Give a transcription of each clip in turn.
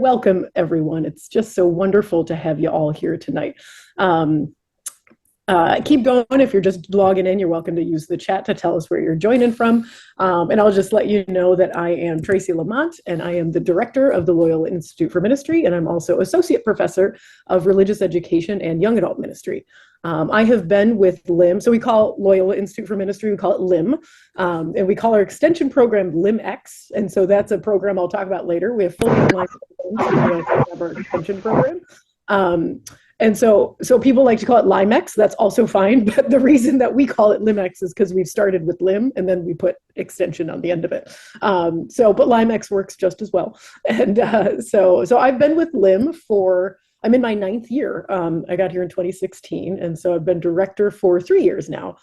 welcome everyone. It's just so wonderful to have you all here tonight. Keep going. If you're just logging in, you're welcome to use the chat to tell us where you're joining from. And I'll just let you know that I am Tracey Lamont, and I am the director of the Loyola Institute for Ministry, and I'm also associate professor of religious education and young adult ministry. I have been with LIM, so we call Loyola Institute for Ministry, we call it LIM, and we call our extension program LIMX, and so that's a program I'll talk about later. We have fully online programs, and we also have our extension program. And so people like to call it LIMEX. That's also fine. But the reason that we call it LIMEX is because we've started with LIM and then we put extension on the end of it. But LIMEX works just as well. And so I've been with LIM I'm in my 9th year. I got here in 2016. And so I've been director for 3 years now,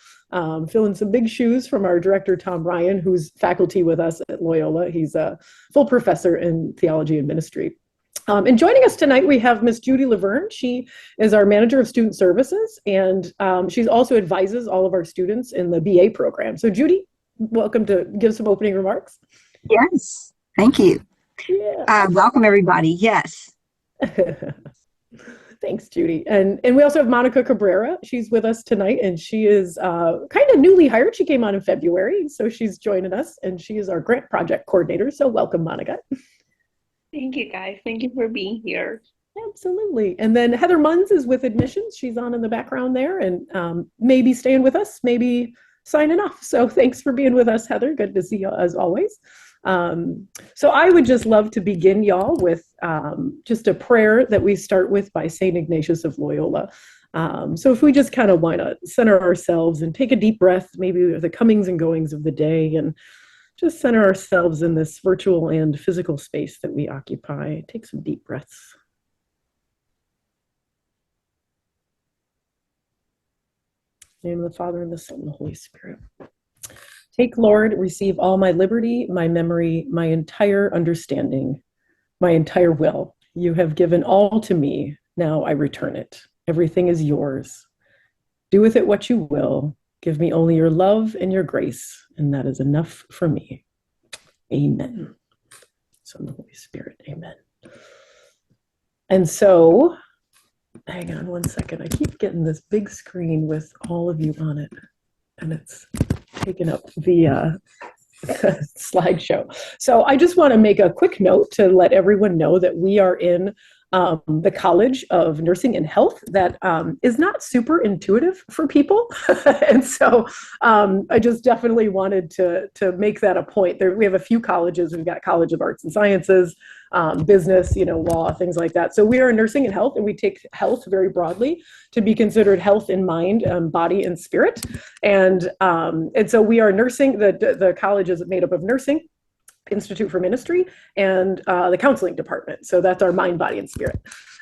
filling some big shoes from our director, Tom Ryan, who's faculty with us at Loyola. He's a full professor in theology and ministry. And joining us tonight, we have Miss Judy Lavergne. She is our manager of student services, and she also advises all of our students in the BA program. So Judy, welcome to give some opening remarks. Yes, thank you. Yeah. Welcome everybody, yes. Thanks, Judy. And we also have Monica Cabrera. She's with us tonight, and she is kind of newly hired. She came on in February, so she's joining us, and she is our grant project coordinator. So welcome, Monica. Thank you, guys. Thank you for being here. Absolutely. And then Heather Munns is with admissions. She's on in the background there and maybe staying with us, maybe signing off. So thanks for being with us, Heather. Good to see you as always. So I would just love to begin, y'all, with just a prayer that we start with by St. Ignatius of Loyola. So if we just kind of want to center ourselves and take a deep breath, maybe the comings and goings of the day, and just center ourselves in this virtual and physical space that we occupy. Take some deep breaths. In the name of the Father, and the Son, and the Holy Spirit. Take, Lord, receive all my liberty, my memory, my entire understanding, my entire will. You have given all to me. Now I return it. Everything is yours. Do with it what you will. Give me only your love and your grace, and that is enough for me. Amen. Son, the Holy Spirit. Amen. And so, hang on one second. I keep getting this big screen with all of you on it, and it's taking up the slideshow. So I just want to make a quick note to let everyone know that we are in the College of Nursing and Health that is not super intuitive for people. And so I just definitely wanted to make that a point. We have a few colleges. We've got College of Arts and Sciences, business, law, things like that. So we are in nursing and health, and we take health very broadly to be considered health in mind, body, and spirit. And so we are nursing. The college is made up of nursing, Institute for Ministry, and the counseling department. So that's our mind, body, and spirit.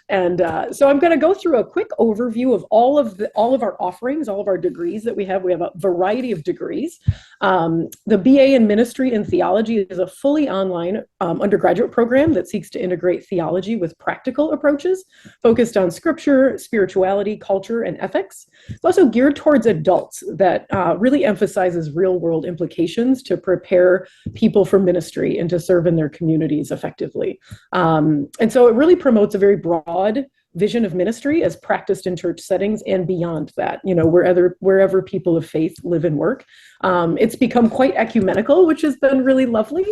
And so I'm going to go through a quick overview of all of our offerings, all of our degrees that we have. We have a variety of degrees. The BA in Ministry and Theology is a fully online undergraduate program that seeks to integrate theology with practical approaches focused on scripture, spirituality, culture, and ethics. It's also geared towards adults that really emphasizes real-world implications to prepare people for ministry and to serve in their communities effectively. And so it really promotes a very broad vision of ministry as practiced in church settings and beyond that, wherever people of faith live and work. It's become quite ecumenical, which has been really lovely.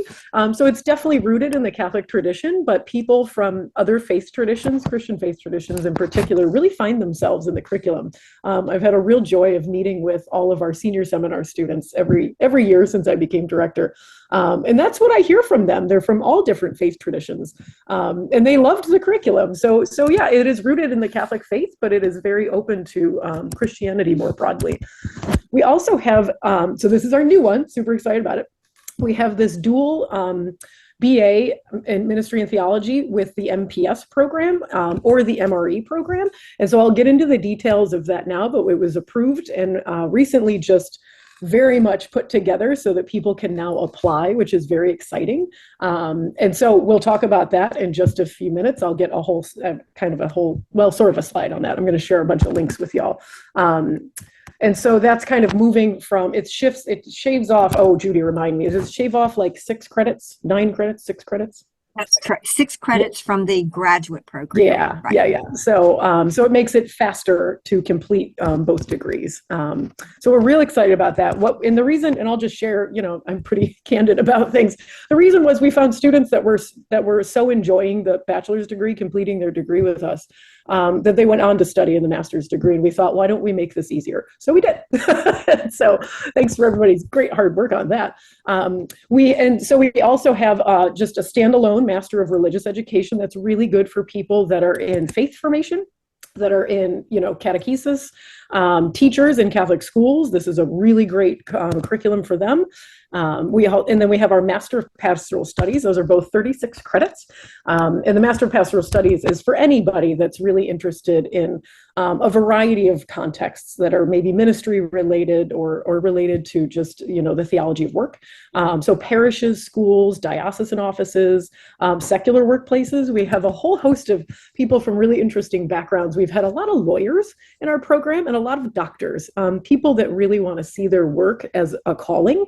So it's definitely rooted in the Catholic tradition, but people from other faith traditions, Christian faith traditions in particular, really find themselves in the curriculum. I've had a real joy of meeting with all of our senior seminar students every year since I became director. And that's what I hear from them. They're from all different faith traditions, and they loved the curriculum. So yeah, it is rooted in the Catholic faith, but it is very open to Christianity more broadly. We also have, so this is our new one, super excited about it. We have this dual BA in Ministry and Theology with the MPS program or the MRE program. And so I'll get into the details of that now, but it was approved and recently just very much put together so that people can now apply, which is very exciting. And so we'll talk about that in just a few minutes. I'll get a whole, sort of a slide on that. I'm going to share a bunch of links with y'all. And so that's kind of moving from, it shaves off, oh, Judy, remind me, does it shave off like 6 credits, 9 credits, 6 credits? That's correct. 6 credits from the graduate program. Yeah, Right. yeah. So it makes it faster to complete both degrees. So we're real excited about that. And the reason, and I'll just share, I'm pretty candid about things. The reason was we found students that were so enjoying the bachelor's degree, completing their degree with us, that they went on to study in the master's degree. And we thought, why don't we make this easier? So we did. So thanks for everybody's great hard work on that. We also have just a standalone Master of Religious Education that's really good for people that are in faith formation, that are in catechesis, teachers in Catholic schools. This is a really great curriculum for them. And then we have our Master of Pastoral Studies. Those are both 36 credits. And the Master of Pastoral Studies is for anybody that's really interested in a variety of contexts that are maybe ministry related or related to just, the theology of work. So parishes, schools, diocesan offices, secular workplaces. We have a whole host of people from really interesting backgrounds. We've had a lot of lawyers in our program and a lot of doctors, people that really want to see their work as a calling,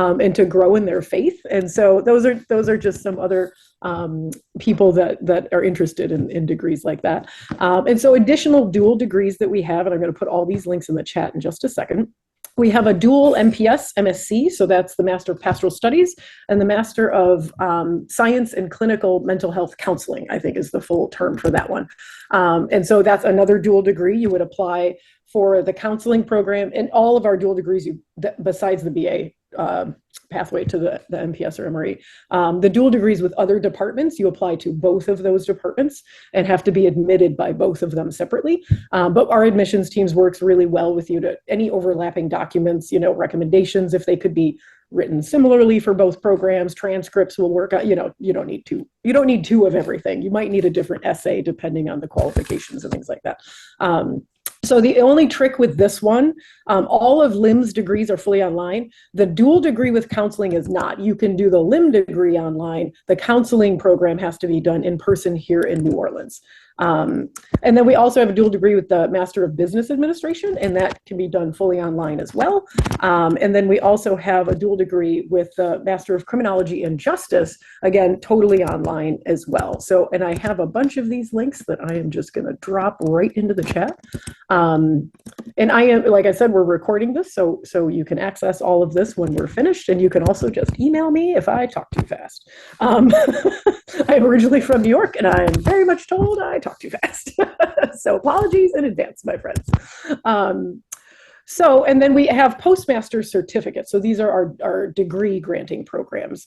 and to grow in their faith. And so those are just some other people that are interested in degrees like that. And so additional dual degrees that we have, and I'm going to put all these links in the chat in just a second. We have a dual MPS, MSc, so that's the Master of Pastoral Studies, and the Master of Science and Clinical Mental Health Counseling, I think is the full term for that one. And so that's another dual degree. You would apply for the counseling program, and all of our dual degrees, besides the BA pathway to the MPS or MRE. The dual degrees with other departments, you apply to both of those departments and have to be admitted by both of them separately. But our admissions teams works really well with you to any overlapping documents, recommendations, if they could be written similarly for both programs. Transcripts will work out. You don't need two of everything. You might need a different essay depending on the qualifications and things like that. So the only trick with this one, all of LIM's degrees are fully online. The dual degree with counseling is not. You can do the LIM degree online. The counseling program has to be done in person here in New Orleans. And then we also have a dual degree with the Master of Business Administration, and that can be done fully online as well. And then we also have a dual degree with the Master of Criminology and Justice, again, totally online as well. So, and I have a bunch of these links that I am just going to drop right into the chat. And I am, like I said, we're recording this, so you can access all of this when we're finished, and you can also just email me if I talk too fast. I'm originally from New York, and I am very much told I talk too fast. So apologies in advance, my friends. And then we have postmaster's certificates. So these are our degree granting programs.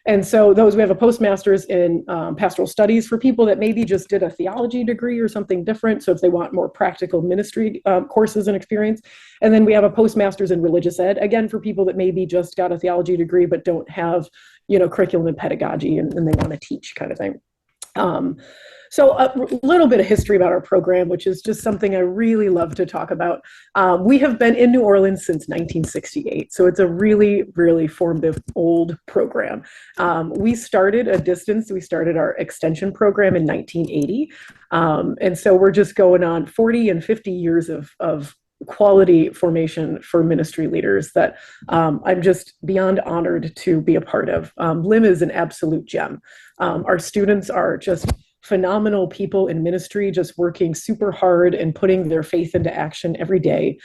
And so those, we have a postmaster's in pastoral studies for people that maybe just did a theology degree or something different. So if they want more practical ministry courses and experience. And then we have a postmaster's in religious ed, again, for people that maybe just got a theology degree but don't have, curriculum and pedagogy and they want to teach kind of thing. So a little bit of history about our program, which is just something I really love to talk about. We have been in New Orleans since 1968. So it's a really, really formative old program. We started our extension program in 1980. And so we're just going on 40 and 50 years of quality formation for ministry leaders that I'm just beyond honored to be a part of. LIM is an absolute gem. Our students are just phenomenal people in ministry, just working super hard and putting their faith into action every day.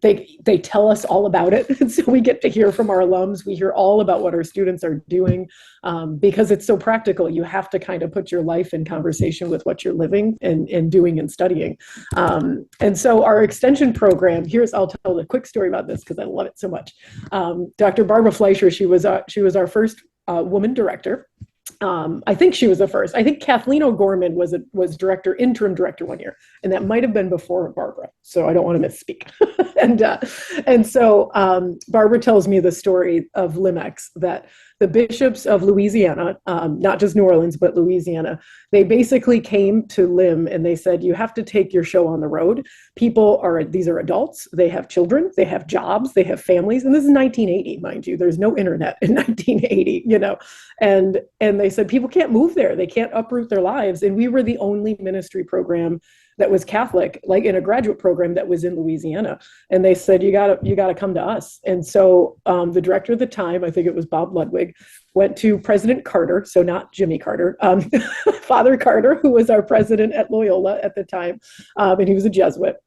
They tell us all about it. And so we get to hear from our alums. We hear all about what our students are doing because it's so practical. You have to kind of put your life in conversation with what you're living and doing and studying. And so our extension program, I'll tell a quick story about this because I love it so much. Dr. Barbara Fleischer, she was our first woman director. I think she was the first. I think Kathleen O'Gorman was interim director one year, and that might have been before Barbara. So I don't want to misspeak. And so Barbara tells me the story of Limex, that the bishops of Louisiana, not just New Orleans, but Louisiana, they basically came to LIM and they said, you have to take your show on the road. These are adults, they have children, they have jobs, they have families. And this is 1980, mind you, there's no internet in 1980, and they said, people can't move there. They can't uproot their lives. And we were the only ministry program that was Catholic, like in a graduate program that was in Louisiana. And they said, you gotta come to us. And so the director at the time, I think it was Bob Ludwig, went to President Carter, so not Jimmy Carter, Father Carter, who was our president at Loyola at the time, and he was a Jesuit.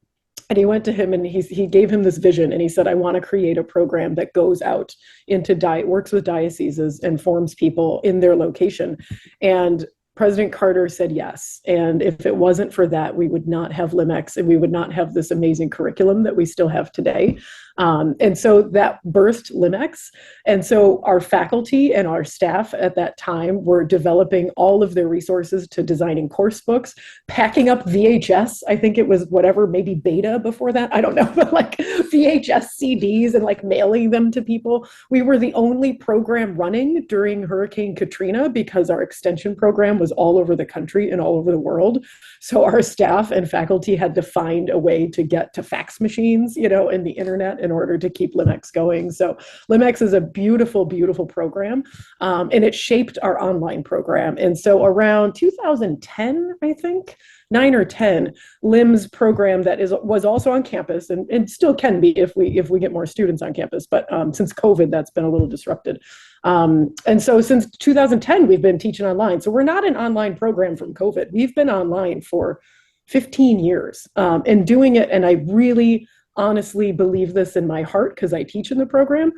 And he went to him and he gave him this vision, and he said, I want to create a program that goes out into works with dioceses and forms people in their location. And President Carter said yes. And if it wasn't for that, we would not have LIMEX, and we would not have this amazing curriculum that we still have today. And so that birthed LIMEX. And so our faculty and our staff at that time were developing all of their resources to designing course books, packing up VHS. I think it was whatever, maybe beta before that. I don't know, but like VHS CDs and like mailing them to people. We were the only program running during Hurricane Katrina because our extension program was all over the country and all over the world. So our staff and faculty had to find a way to get to fax machines, and the internet in order to keep LIMEX going. So LIMEX is a beautiful, beautiful program, and it shaped our online program. And so around 2010, I think, 9 or 10, LIM's program that was also on campus and still can be if we get more students on campus. But since COVID, that's been a little disrupted. And so since 2010, we've been teaching online. So we're not an online program from COVID. We've been online for 15 years and doing it. And I really honestly believe this in my heart because I teach in the program,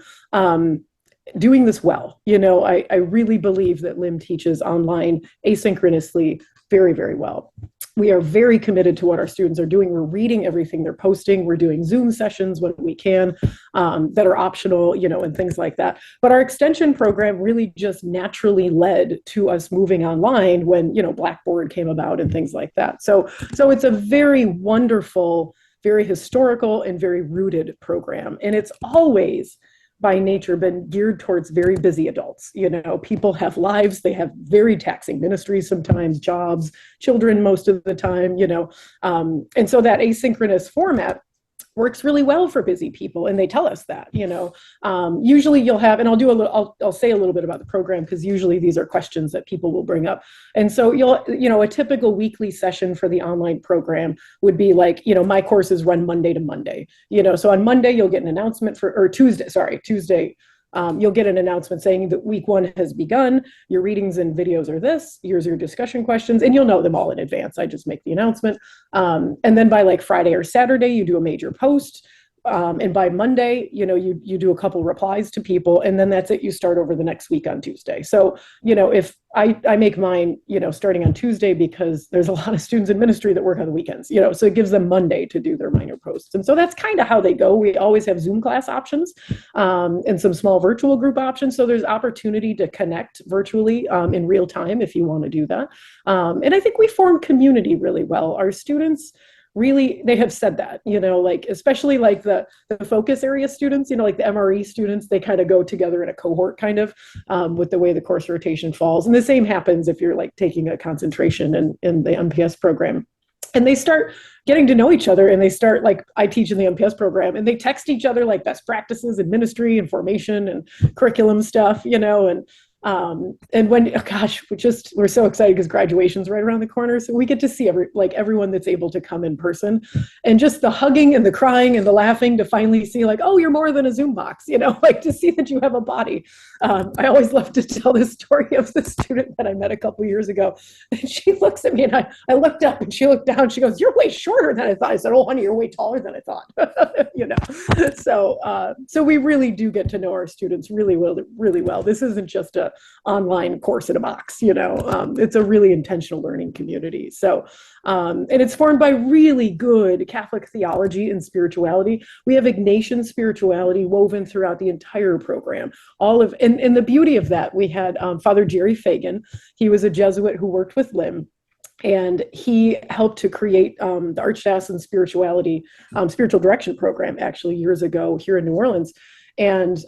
doing this well. I really believe that LIM teaches online asynchronously very, very well. We are very committed to what our students are doing. We're reading everything they're posting. We're doing Zoom sessions when we can that are optional, and things like that. But our extension program really just naturally led to us moving online when, Blackboard came about and things like that. So it's a very wonderful, very historical, and very rooted program. And it's always by nature been geared towards very busy adults. People have lives, they have very taxing ministries, sometimes jobs, children most of the time, and so that asynchronous format works really well for busy people, and they tell us that. Usually you'll have, and I'll say a little bit about the program because usually these are questions that people will bring up. And so a typical weekly session for the online program would be like, my courses run Monday to Monday. So on Monday you'll get an announcement Tuesday. You'll get an announcement saying that week 1 has begun. Your readings and videos are this. Here's your discussion questions, and you'll know them all in advance. I just make the announcement. And then by like Friday or Saturday, you do a major post. And by Monday, you do a couple replies to people, and then that's it. You start over the next week on Tuesday. So, if I make mine, starting on Tuesday because there's a lot of students in ministry that work on the weekends, so it gives them Monday to do their minor posts. And so that's kind of how they go. We always have Zoom class options and some small virtual group options. So there's opportunity to connect virtually in real time if you want to do that. And I think we form community really well. Our students really, they have said that, especially like the focus area students, like the MRE students, they kind of go together in a cohort kind of with the way the course rotation falls. And the same happens if you're like taking a concentration in the MPS program. And they start getting to know each other, and they start, like I teach in the MPS program, and they text each other like best practices in ministry and formation and curriculum stuff, and when, we're so excited because graduation's right around the corner. So we get to see everyone that's able to come in person, and just the hugging and the crying and the laughing to finally see like, oh, you're more than a Zoom box, like to see that you have a body. I always love to tell this story of the student that I met a couple years ago. And she looks at me, and I looked up, and she looked down. She goes, you're way shorter than I thought. I said, oh, honey, you're way taller than I thought. So we really do get to know our students really well. This isn't just a online course in a box, it's a really intentional learning community. So, and it's formed by really good Catholic theology and spirituality. We have Ignatian spirituality woven throughout the entire program. And the beauty of that, we had Father Jerry Fagan. He was a Jesuit who worked with LIM. And he helped to create the Archdiocesan Spiritual Direction Program, actually, years ago here in New Orleans. And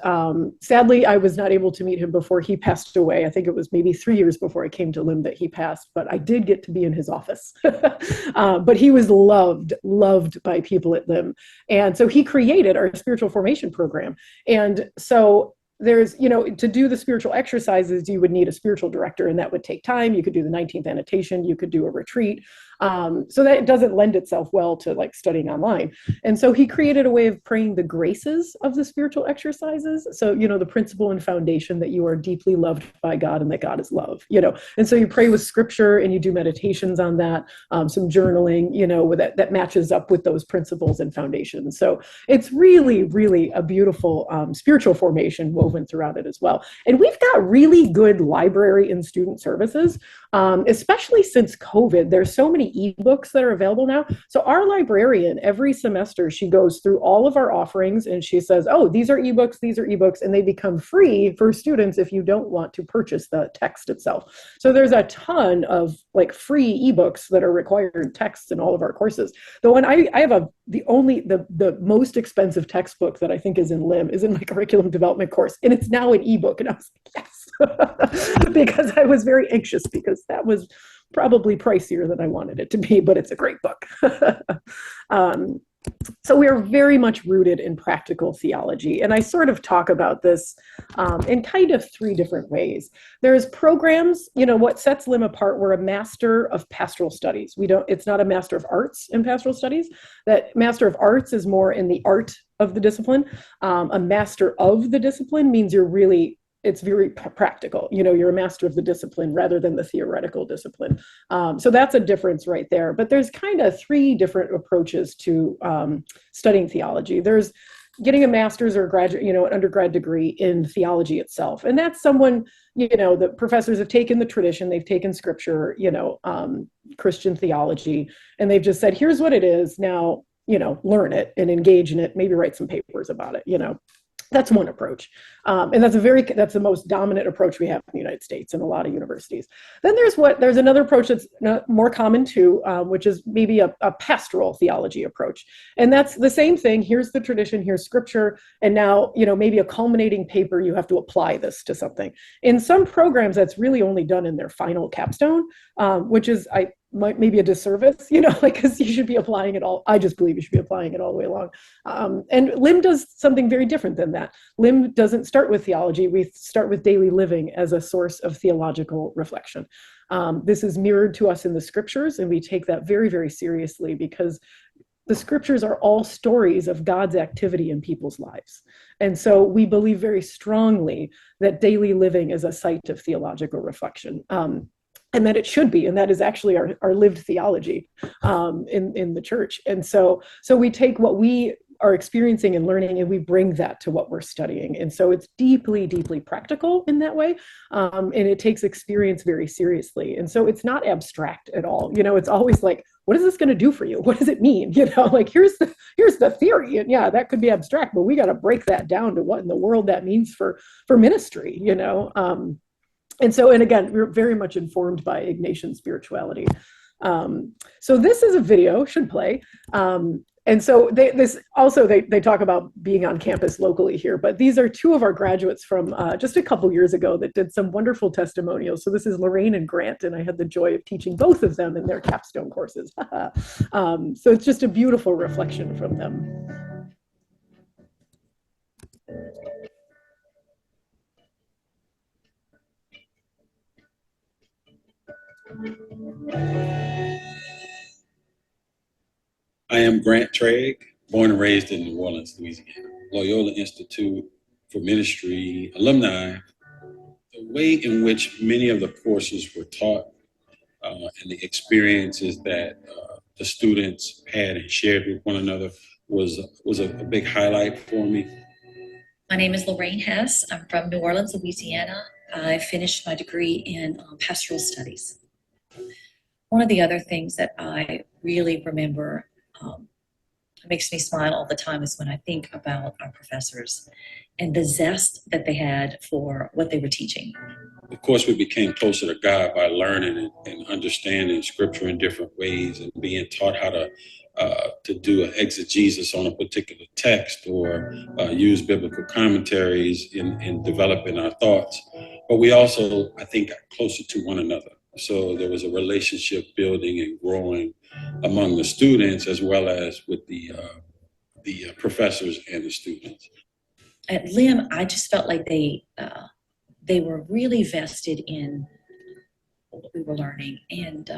sadly, I was not able to meet him before he passed away. I think it was maybe 3 years before I came to LIM that he passed, but I did get to be in his office. But he was loved by people at LIM. And so he created our spiritual formation program. And so there's, to do the spiritual exercises, you would need a spiritual director, and that would take time. You could do the 19th annotation, you could do a retreat. So that doesn't lend itself well to like studying online. And so he created a way of praying the graces of the spiritual exercises. So, the principle and foundation that you are deeply loved by God and that God is love, And so you pray with scripture and you do meditations on that, some journaling, that matches up with those principles and foundations. So it's really, really a beautiful spiritual formation woven throughout it as well. And we've got really good library and student services, especially since COVID. There's so many ebooks that are available now. So our librarian, every semester, she goes through all of our offerings and she says, oh, these are ebooks, and they become free for students if you don't want to purchase the text itself. So there's a ton of like free ebooks that are required texts in all of our courses. The one I have the most expensive textbook that I think is in LIM is in my curriculum development course, and it's now an ebook. And I was like, yes, because I was very anxious because that was probably pricier than I wanted it to be, but it's a great book. So we are very much rooted in practical theology. And I sort of talk about this in kind of three different ways. There's programs, what sets LIM apart, we're a master of pastoral studies. It's not a master of arts in pastoral studies. That master of arts is more in the art of the discipline. A master of the discipline means it's very practical. You're a master of the discipline rather than the theoretical discipline. So that's a difference right there. But there's kind of three different approaches to studying theology. There's getting a master's or graduate, an undergrad degree in theology itself. And that's someone, the professors have taken the tradition, they've taken scripture, Christian theology, and they've just said, here's what it is. Now, learn it and engage in it, maybe write some papers about it, That's one approach. And that's the most dominant approach we have in the United States and a lot of universities. Then there's another approach that's more common too, which is maybe a pastoral theology approach. And that's the same thing. Here's the tradition, here's scripture. And now, maybe a culminating paper, you have to apply this to something. In some programs, that's really only done in their final capstone, which is, maybe a disservice, because you should be applying it all. I just believe you should be applying it all the way along. And LIM does something very different than that. LIM doesn't start with theology. We start with daily living as a source of theological reflection. This is mirrored to us in the scriptures, and we take that very, very seriously because the scriptures are all stories of God's activity in people's lives. And so we believe very strongly that daily living is a site of theological reflection. And that it should be, and that is actually our lived theology in the church. And so we take what we are experiencing and learning, and we bring that to what we're studying. And so it's deeply, deeply practical in that way, and it takes experience very seriously. And so it's not abstract at all. It's always like, what is this going to do for you? What does it mean? Like here's the theory, and yeah, that could be abstract, but we got to break that down to what in the world that means for ministry. And again, we're very much informed by Ignatian spirituality. So this is a video, should play. And so they talk about being on campus locally here, but these are two of our graduates from just a couple years ago that did some wonderful testimonials. So this is Lorraine and Grant, and I had the joy of teaching both of them in their capstone courses. So it's just a beautiful reflection from them. I am Grant Trigg, born and raised in New Orleans, Louisiana. Loyola Institute for Ministry alumni. The way in which many of the courses were taught and the experiences that the students had and shared with one another was a big highlight for me. My name is Lorraine Hess. I'm from New Orleans, Louisiana. I finished my degree in pastoral studies. One of the other things that I really remember, it makes me smile all the time, is when I think about our professors and the zest that they had for what they were teaching. Of course, we became closer to God by learning and understanding scripture in different ways and being taught how to do an exegesis on a particular text or use biblical commentaries in developing our thoughts. But we also, I think, got closer to one another. So there was a relationship building and growing among the students as well as with the professors and the students. At LIM, I just felt like they were really vested in what we were learning, and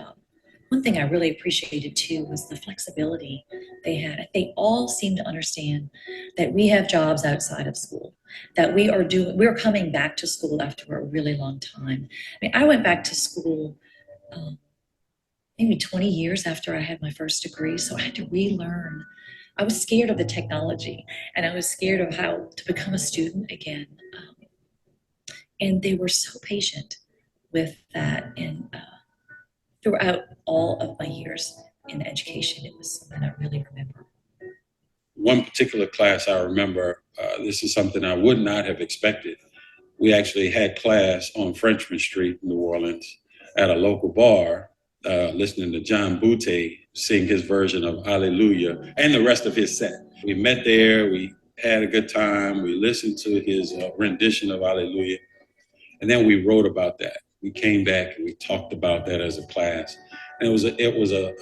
one thing I really appreciated too was the flexibility they had. They all seemed to understand that we have jobs outside of school, that we're coming back to school after a really long time. I mean, I went back to school maybe 20 years after I had my first degree, so I had to relearn. I was scared of the technology, and I was scared of how to become a student again. And they were so patient with that, and throughout all of my years in education, it was something I really remember. One particular class I remember, this is something I would not have expected. We actually had class on Frenchman Street in New Orleans at a local bar, listening to John Boutté sing his version of Alleluia and the rest of his set. We met there, we had a good time, we listened to his rendition of Alleluia, and then we wrote about that. We came back and we talked about that as a class. And it was a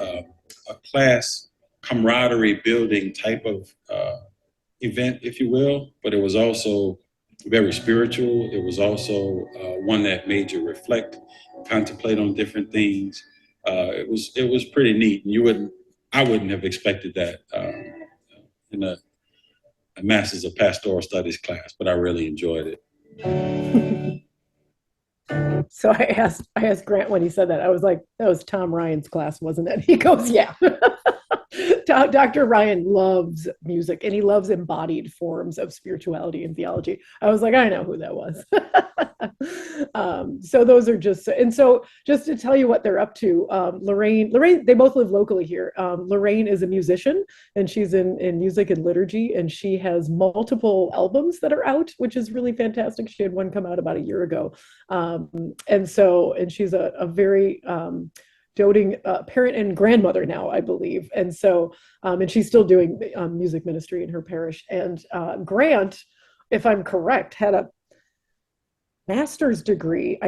class camaraderie building type of event, if you will, but it was also very spiritual. It was also one that made you reflect, contemplate on different things. It was pretty neat. And I wouldn't have expected that in a Master's of Pastoral Studies class, but I really enjoyed it. So I asked Grant when he said that. I was like, that was Tom Ryan's class, wasn't it? He goes, yeah. Dr. Ryan loves music, and he loves embodied forms of spirituality and theology. I was like, I know who that was. So those are just to tell you what they're up to. Lorraine, they both live locally here. Lorraine is a musician, and she's in music and liturgy, and she has multiple albums that are out, which is really fantastic. She had one come out about a year ago. And she's a very doting parent and grandmother now, I believe. And so, and she's still doing music ministry in her parish. And Grant, if I'm correct, had a master's degree.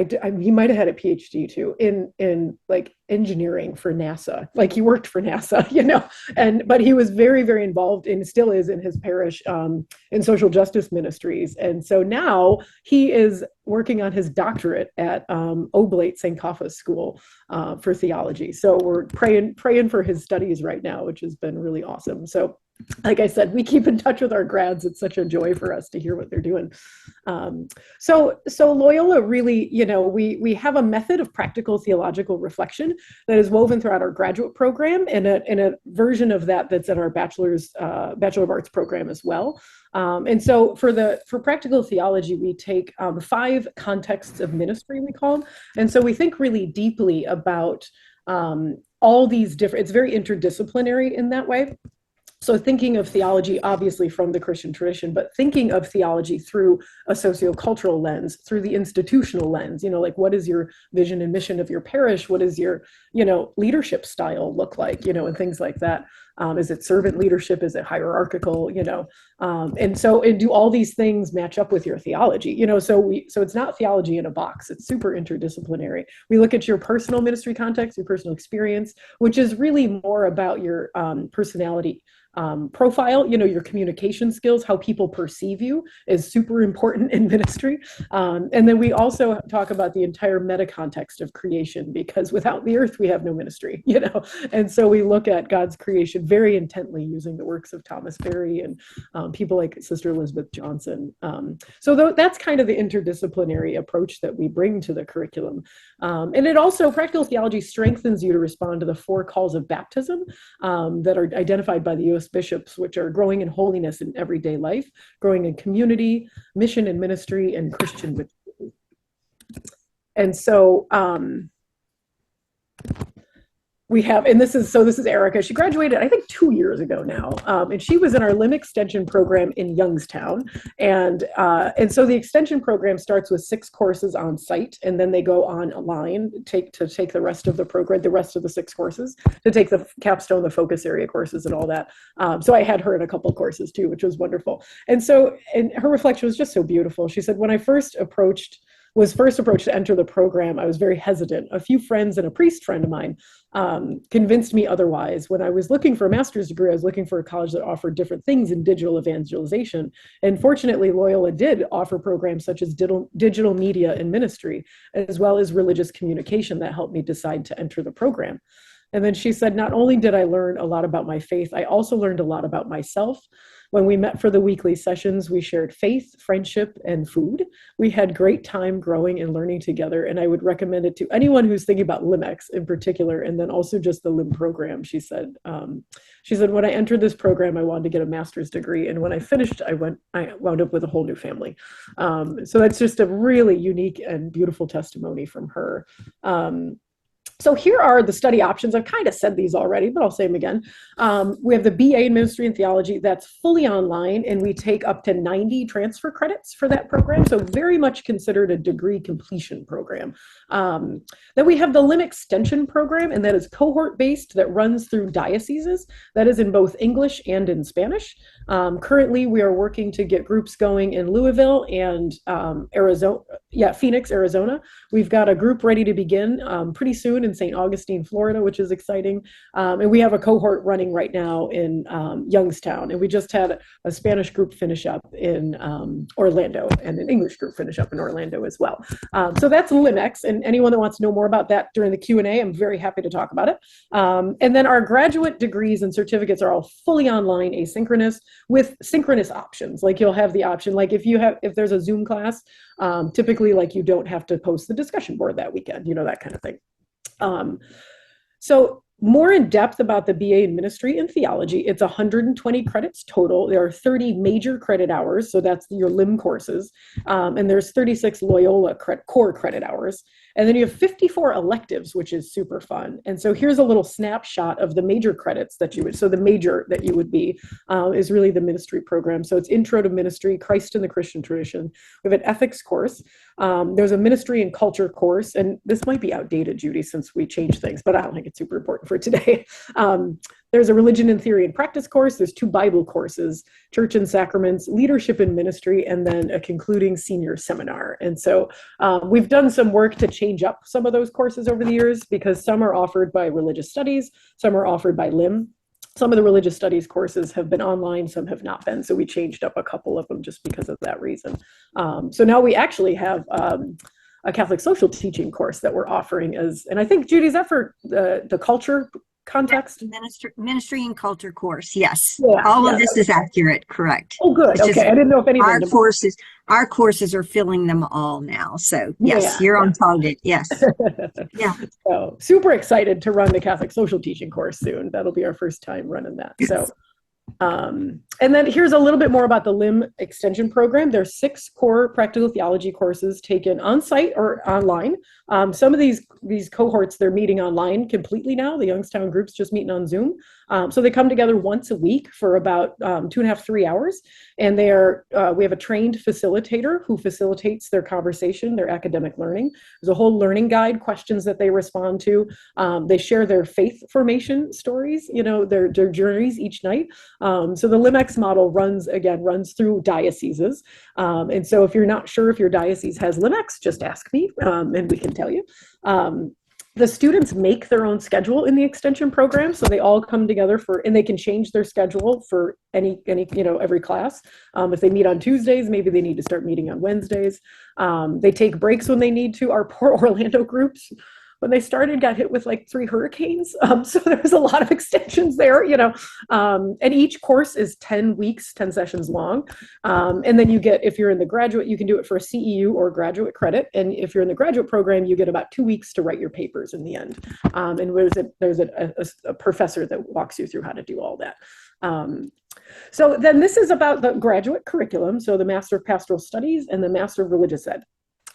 He might have had a PhD too in like engineering for NASA. Like he worked for NASA, but he was very, very involved and still is in his parish in social justice ministries. And so now he is working on his doctorate at Oblate St. Coffa's School for theology. So we're praying for his studies right now, which has been really awesome. So like I said, we keep in touch with our grads. It's such a joy for us to hear what they're doing. So Loyola really, we have a method of practical theological reflection that is woven throughout our graduate program, and a version of that's in our Bachelor of Arts program as well. And so for practical theology, we take 5 contexts of ministry, we call them. And so we think really deeply about all these different, it's very interdisciplinary in that way. So thinking of theology, obviously from the Christian tradition, but thinking of theology through a sociocultural lens, through the institutional lens, like what is your vision and mission of your parish? What is your, leadership style look like, and things like that. Is it servant leadership? Is it hierarchical? And do all these things match up with your theology? So it's not theology in a box. It's super interdisciplinary. We look at your personal ministry context, your personal experience, which is really more about your personality profile, your communication skills, how people perceive you is super important in ministry. And then we also talk about the entire meta context of creation, because without the earth, we have no ministry, And so we look at God's creation very intently using the works of Thomas Berry and people like Sister Elizabeth Johnson. So that's kind of the interdisciplinary approach that we bring to the curriculum. And it also, practical theology strengthens you to respond to the 4 calls of baptism that are identified by the U.S. bishops, which are growing in holiness in everyday life, growing in community, mission and ministry, and Christian maturity. And so we have, and this is Erica. She graduated, I think, 2 years ago now, and she was in our LIM extension program in Youngstown. And so the extension program starts with 6 courses on site, and then they go online to take the rest of the program, the rest of the 6 courses, to take the capstone, the focus area courses, and all that. So I had her in a couple courses too, which was wonderful. And her reflection was just so beautiful. She said, when I was first approached to enter the program, I was very hesitant. A few friends and a priest friend of mine convinced me otherwise. When I was looking for a master's degree, I was looking for a college that offered different things in digital evangelization. And fortunately, Loyola did offer programs such as digital media and ministry, as well as religious communication, that helped me decide to enter the program. And then she said, not only did I learn a lot about my faith, I also learned a lot about myself. When we met for the weekly sessions, we shared faith, friendship, and food. We had great time growing and learning together, and I would recommend it to anyone who's thinking about LIMEX in particular, and then also just the LIM program. She said, when I entered this program, I wanted to get a master's degree, and when I finished, I wound up with a whole new family. So that's just a really unique and beautiful testimony from her. So here are the study options. I've kind of said these already, but I'll say them again. We have the BA in Ministry and Theology. That's fully online, and we take up to 90 transfer credits for that program. So very much considered a degree completion program. Then we have the LIM Extension program, and that is cohort-based that runs through dioceses. That is in both English and in Spanish. Currently, we are working to get groups going in Louisville and Phoenix, Arizona. We've got a group ready to begin pretty soon in St. Augustine, Florida, which is exciting. And we have a cohort running right now in Youngstown. And we just had a Spanish group finish up in Orlando, and an English group finish up in Orlando as well. So that's LIMEX. And anyone that wants to know more about that during the Q&A, I'm very happy to talk about it. And then our graduate degrees and certificates are all fully online, asynchronous, with synchronous options. Like you'll have the option, like if there's a Zoom class, typically like you don't have to post the discussion board that weekend, that kind of thing. So more in depth about the BA in Ministry and Theology, it's 120 credits total. There are 30 major credit hours, so that's your LIM courses, and there's 36 Loyola core credit hours. And then you have 54 electives, which is super fun. And so here's a little snapshot of the major credits that you would, so the major that you would be is really the ministry program. So it's Intro to Ministry, Christ in the Christian Tradition. We have an ethics course. There's a ministry and culture course, and this might be outdated, Judy, since we changed things, but I don't think it's super important for today. There's a religion and theory and practice course. There's 2 Bible courses, church and sacraments, leadership and ministry, and then a concluding senior seminar. And so we've done some work to change up some of those courses over the years, because some are offered by religious studies, some are offered by LIM. Some of the religious studies courses have been online, some have not been. So we changed up a couple of them just because of that reason. So now we actually have a Catholic social teaching course that we're offering and I think, Judy, is that for the culture context? Ministry and culture course. Yes. Yeah, All of this is accurate. Correct. Oh, good. Okay. I didn't know if any our courses are filling them all now. So yes, you're on target. Yes. Yeah. So super excited to run the Catholic social teaching course soon. That'll be our first time running that. Yes. So, and then here's a little bit more about the LIM extension program. There's 6 core practical theology courses taken on site or online. Some of these cohorts, they're meeting online completely now. The Youngstown group's just meeting on Zoom. So they come together once a week for about 2.5, 3 hours. And we have a trained facilitator who facilitates their conversation, their academic learning. There's a whole learning guide, questions that they respond to. They share their faith formation stories, their journeys each night. So the LIMEX model runs through dioceses. And so if you're not sure if your diocese has LIMEX, just ask me and we can tell you. The students make their own schedule in the extension program, so they all come together and they can change their schedule for any every class. If they meet on Tuesdays, maybe they need to start meeting on Wednesdays. They take breaks when they need to. Our poor Orlando groups, when they started, got hit with like 3 hurricanes. So there was a lot of extensions there, and each course is 10 weeks, 10 sessions long. And then if you're in the graduate, you can do it for a CEU or graduate credit. And if you're in the graduate program, you get about 2 weeks to write your papers in the end. And there's a professor that walks you through how to do all that. So then this is about the graduate curriculum. So the Master of Pastoral Studies and the Master of Religious Ed.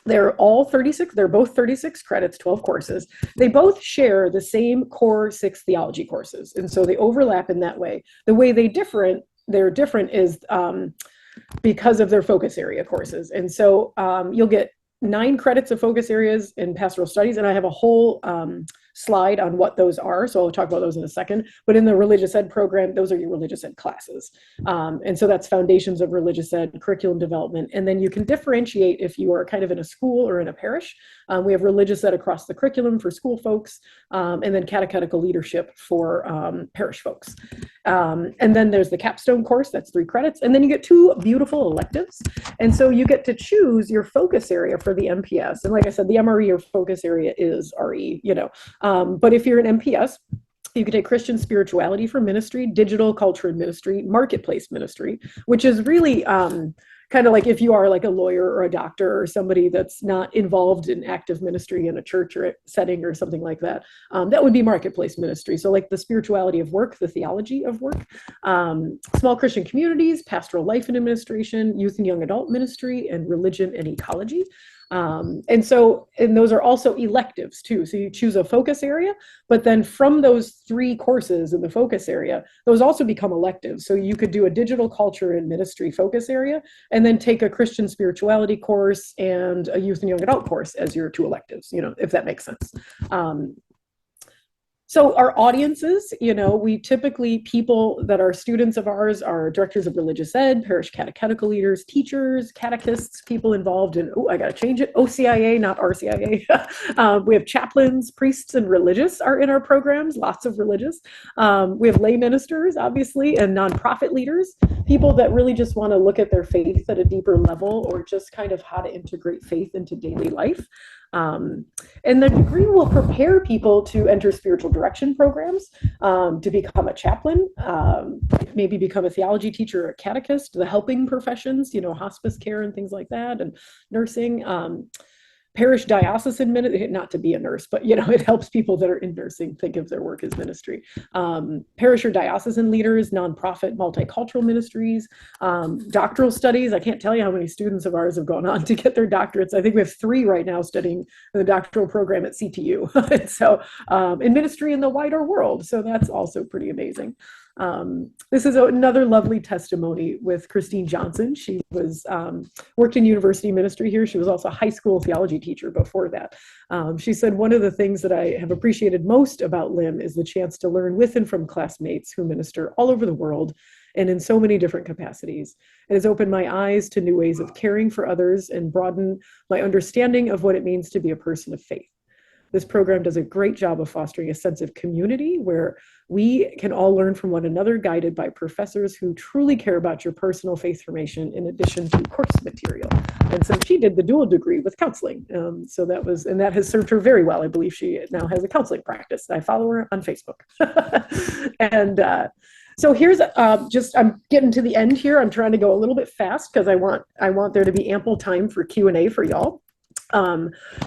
They're both 36 credits, 12 courses. They both share the same core 6 theology courses. And so they overlap in that way. The way they're different is because of their focus area courses. And so you'll get 9 credits of focus areas in pastoral studies. And I have a whole slide on what those are. So I'll talk about those in a second. But in the religious ed program, those are your religious ed classes. And so that's foundations of religious ed, curriculum development. And then you can differentiate if you are kind of in a school or in a parish. We have religious ed across the curriculum for school folks, and then catechetical leadership for parish folks. And then there's the capstone course, that's 3 credits. And then you get 2 beautiful electives. And so you get to choose your focus area for the MPS. And like I said, the MRE or focus area is RE, But if you're an MPS, You could take Christian spirituality for ministry, digital culture and ministry, marketplace ministry, which is really kind of like if you are like a lawyer or a doctor or somebody that's not involved in active ministry in a church or a setting or something like that, that would be marketplace ministry. So like the spirituality of work, the theology of work, small Christian communities, pastoral life and administration, youth and young adult ministry, and religion and ecology. And those are also electives too. So you choose a focus area, but then from those 3 courses in the focus area, those also become electives. So you could do a digital culture and ministry focus area, and then take a Christian spirituality course and a youth and young adult course as your 2 electives, if that makes sense. So our audiences, we typically, people that are students of ours are directors of religious ed, parish catechetical leaders, teachers, catechists, people involved in, I got to change it, OCIA, not RCIA. We have chaplains, priests, and religious are in our programs, lots of religious. We have lay ministers, obviously, and nonprofit leaders, people that really just want to look at their faith at a deeper level, or just kind of how to integrate faith into daily life. And the degree will prepare people to enter spiritual direction programs, to become a chaplain, maybe become a theology teacher or a catechist, the helping professions, hospice care and things like that, and nursing. Parish diocesan ministry, not to be a nurse, but it helps people that are in nursing think of their work as ministry. Parish or diocesan leaders, nonprofit multicultural ministries, doctoral studies. I can't tell you how many students of ours have gone on to get their doctorates. I think we have 3 right now studying the doctoral program at CTU. And so in ministry in the wider world. So that's also pretty amazing. This is another lovely testimony with Christine Johnson. She was worked in university ministry here. She was also a high school theology teacher before that. She said, one of the things that I have appreciated most about LIM is the chance to learn with and from classmates who minister all over the world and in so many different capacities. It has opened my eyes to new ways of caring for others and broadened my understanding of what it means to be a person of faith. This program does a great job of fostering a sense of community where we can all learn from one another, guided by professors who truly care about your personal faith formation in addition to course material. And so she did the dual degree with counseling. So that has served her very well. I believe she now has a counseling practice. I follow her on Facebook. And so here's I'm getting to the end here. I'm trying to go a little bit fast because I want there to be ample time for Q&A for y'all.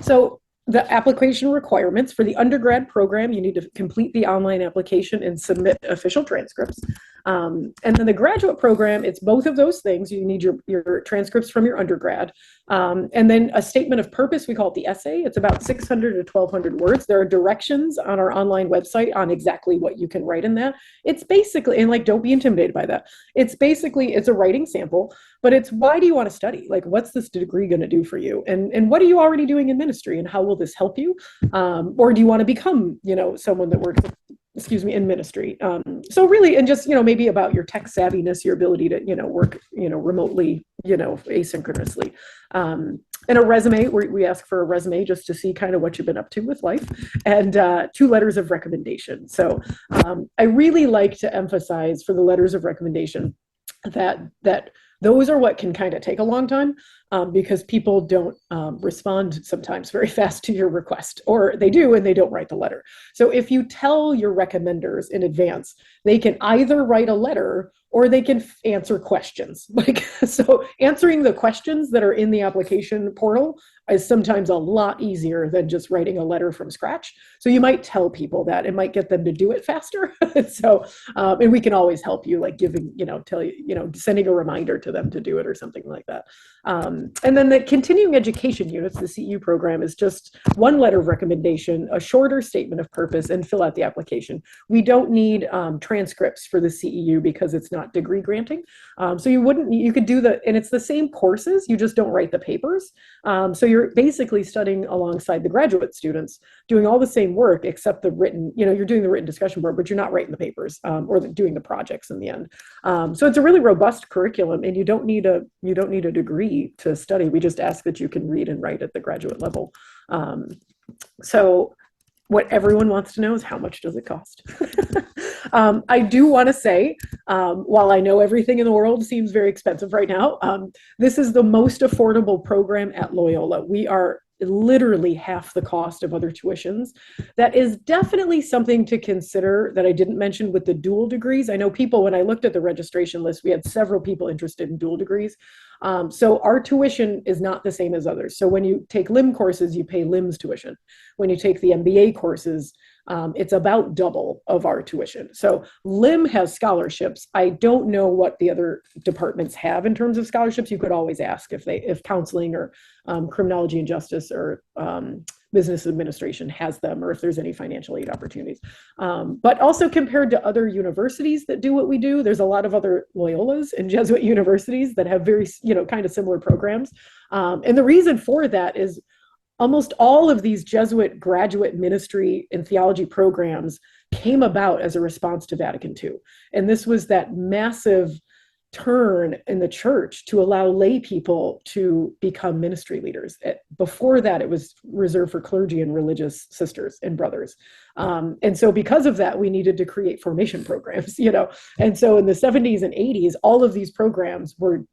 So the application requirements for the undergrad program, you need to complete the online application and submit official transcripts. And then the graduate program, it's both of those things. You need your transcripts from your undergrad. And then a statement of purpose, we call it the essay. It's about 600 to 1,200 words. There are directions on our online website on exactly what you can write in that. It's basically, and don't be intimidated by that. It's a writing sample, but it's why do you want to study? What's this degree going to do for you? And what are you already doing in ministry? And how will this help you? Or do you want to become, someone that works, in ministry? So really, and just, maybe about your tech savviness, your ability to, work, remotely, asynchronously. And a resume, we ask for a resume just to see kind of what you've been up to with life, and 2 letters of recommendation. So I really like to emphasize for the letters of recommendation that those are what can kind of take a long time, because people don't respond sometimes very fast to your request, or they do and they don't write the letter. So if you tell your recommenders in advance, they can either write a letter or they can answer questions. So answering the questions that are in the application portal is sometimes a lot easier than just writing a letter from scratch. So you might tell people that. It might get them to do it faster. So, and we can always help you, giving, sending a reminder to them to do it or something like that. And then the continuing education units, the CEU program, is just 1 letter of recommendation, a shorter statement of purpose, and fill out the application. We don't need transcripts for the CEU because it's not degree granting. So you could do and it's the same courses, you just don't write the papers. So you're basically studying alongside the graduate students, doing all the same work except the written, you're doing the written discussion board, but you're not writing the papers or doing the projects in the end. So it's a really robust curriculum, and you don't need a degree to study. We just ask that you can read and write at the graduate level. So what everyone wants to know is, how much does it cost? I do want to say, while I know everything in the world seems very expensive right now, this is the most affordable program at Loyola. We are literally half the cost of other tuitions. That is definitely something to consider that I didn't mention with the dual degrees. I know people, when I looked at the registration list, we had several people interested in dual degrees. So our tuition is not the same as others. So when you take LIM courses, you pay LIM's tuition. When you take the MBA courses, it's about double of our tuition. So LIM has scholarships. I don't know what the other departments have in terms of scholarships. You could always ask if counseling or criminology and justice or business administration has them, or if there's any financial aid opportunities. But also compared to other universities that do what we do, there's a lot of other Loyolas and Jesuit universities that have very, kind of similar programs. And the reason for that is almost all of these Jesuit graduate ministry and theology programs came about as a response to Vatican II. And this was that massive turn in the church to allow lay people to become ministry leaders. Before that, it was reserved for clergy and religious sisters and brothers. And so because of that, we needed to create formation programs, And so in the 70s and 80s, all of these programs were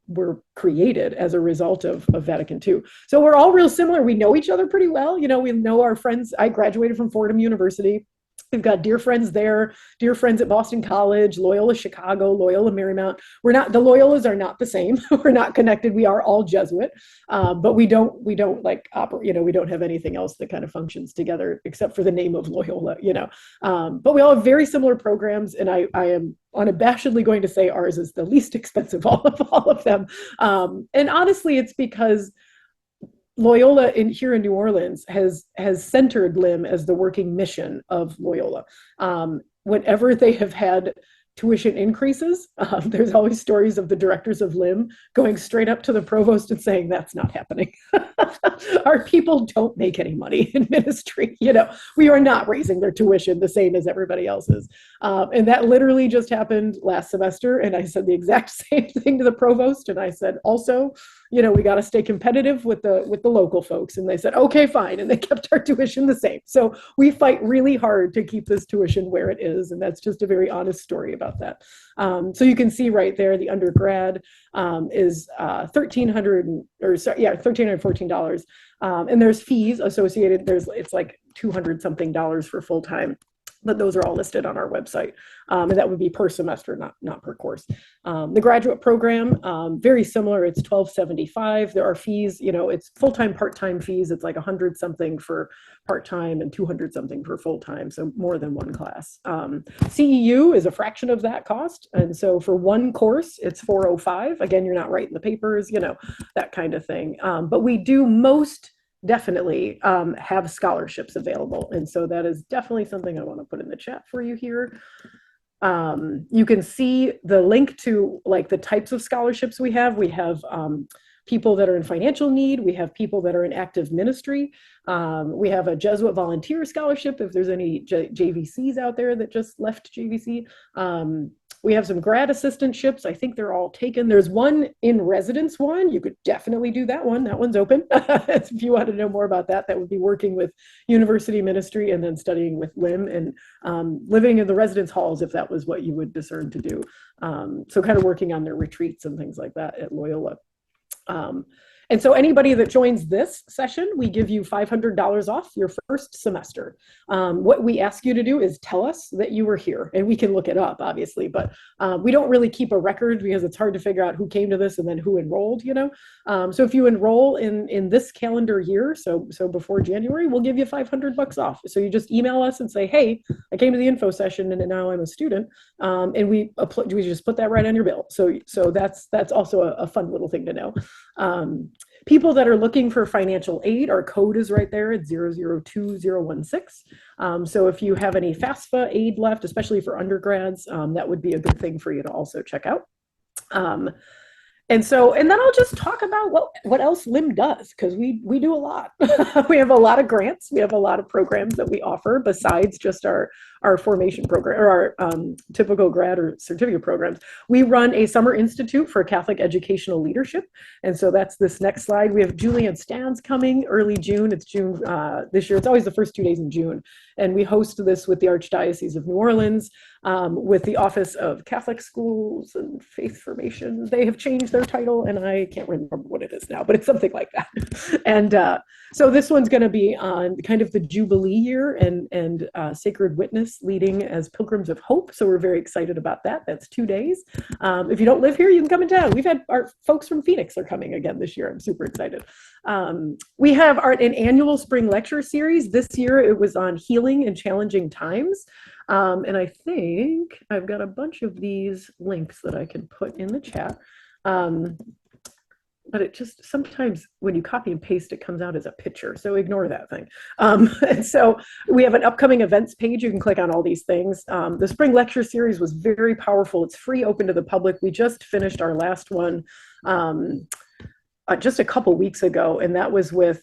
created as a result of Vatican II. So we're all real similar. We know each other pretty well. We know our friends. I graduated from Fordham University. We've got dear friends there, dear friends at Boston College, Loyola Chicago, Loyola Marymount. The Loyolas are not the same. We're not connected. We are all Jesuit, but we don't like operate. We don't have anything else that kind of functions together except for the name of Loyola. But we all have very similar programs, and I am unabashedly going to say ours is the least expensive of all of them. And honestly, it's because Loyola here in New Orleans has centered LIM as the working mission of Loyola. Whenever they have had tuition increases, there's always stories of the directors of LIM going straight up to the provost and saying, that's not happening. Our people don't make any money in ministry. We are not raising their tuition the same as everybody else's. And that literally just happened last semester. And I said the exact same thing to the provost. And I said, also, we got to stay competitive with the local folks. And they said, okay, fine. And they kept our tuition the same. So we fight really hard to keep this tuition where it is. And that's just a very honest story about that. So you can see right there, the undergrad is $1,314. And there's fees associated. It's like $200 something for full-time. But those are all listed on our website. And that would be per semester, not per course. The graduate program, very similar. It's $1,275. There are fees, it's full-time, part-time fees. It's like $100 something for part-time and $200 something for full-time. So more than one class. CEU is a fraction of that cost. And so for one course, it's $405. Again, you're not writing the papers, that kind of thing. But we do definitely have scholarships available. And so that is definitely something I want to put in the chat for you here. You can see the link to the types of scholarships we have. We have people that are in financial need. We have people that are in active ministry. We have a Jesuit volunteer scholarship if there's any JVCs out there that just left JVC. We have some grad assistantships. I think they're all taken. There's one in residence one. You could definitely do that one. That one's open. If you want to know more about that, that would be working with university ministry and then studying with LIM and living in the residence halls if that was what you would discern to do. So kind of working on their retreats and things like that at Loyola. And so anybody that joins this session, we give you $500 off your first semester. What we ask you to do is tell us that you were here, and we can look it up, obviously, but we don't really keep a record because it's hard to figure out who came to this and then who enrolled, So if you enroll in this calendar year, so before January, we'll give you $500 off. So you just email us and say, hey, I came to the info session and now I'm a student, and we just put that right on your bill. So that's also a fun little thing to know. People that are looking for financial aid, our code is right there at 002016. So if you have any FAFSA aid left, especially for undergrads, that would be a good thing for you to also check out. And then I'll just talk about what else LIM does, because we do a lot. We have a lot of grants. We have a lot of programs that we offer besides just our formation program or our typical grad or certificate programs. We run a summer institute for Catholic educational leadership. And so that's this next slide. We have Julian Stans coming early June. It's June this year. It's always the first 2 days in June. And we host this with the Archdiocese of New Orleans. with the Office of Catholic Schools and Faith Formation. They have changed their title, and I can't remember what it is now, but it's something like that. And so this one's going to be on kind of the Jubilee year and Sacred Witness leading as Pilgrims of Hope. So we're very excited about that. That's 2 days. If you don't live here, you can come in town. We've had our folks from Phoenix are coming again this year. I'm super excited. We have an annual spring lecture series. This year it was on healing in challenging times. And I think I've got a bunch of these links that I can put in the chat. But it just sometimes when you copy and paste, it comes out as a picture. So ignore that thing. And so we have an upcoming events page. You can click on all these things. The spring lecture series was very powerful. It's free, open to the public. We just finished our last one just a couple weeks ago, and that was with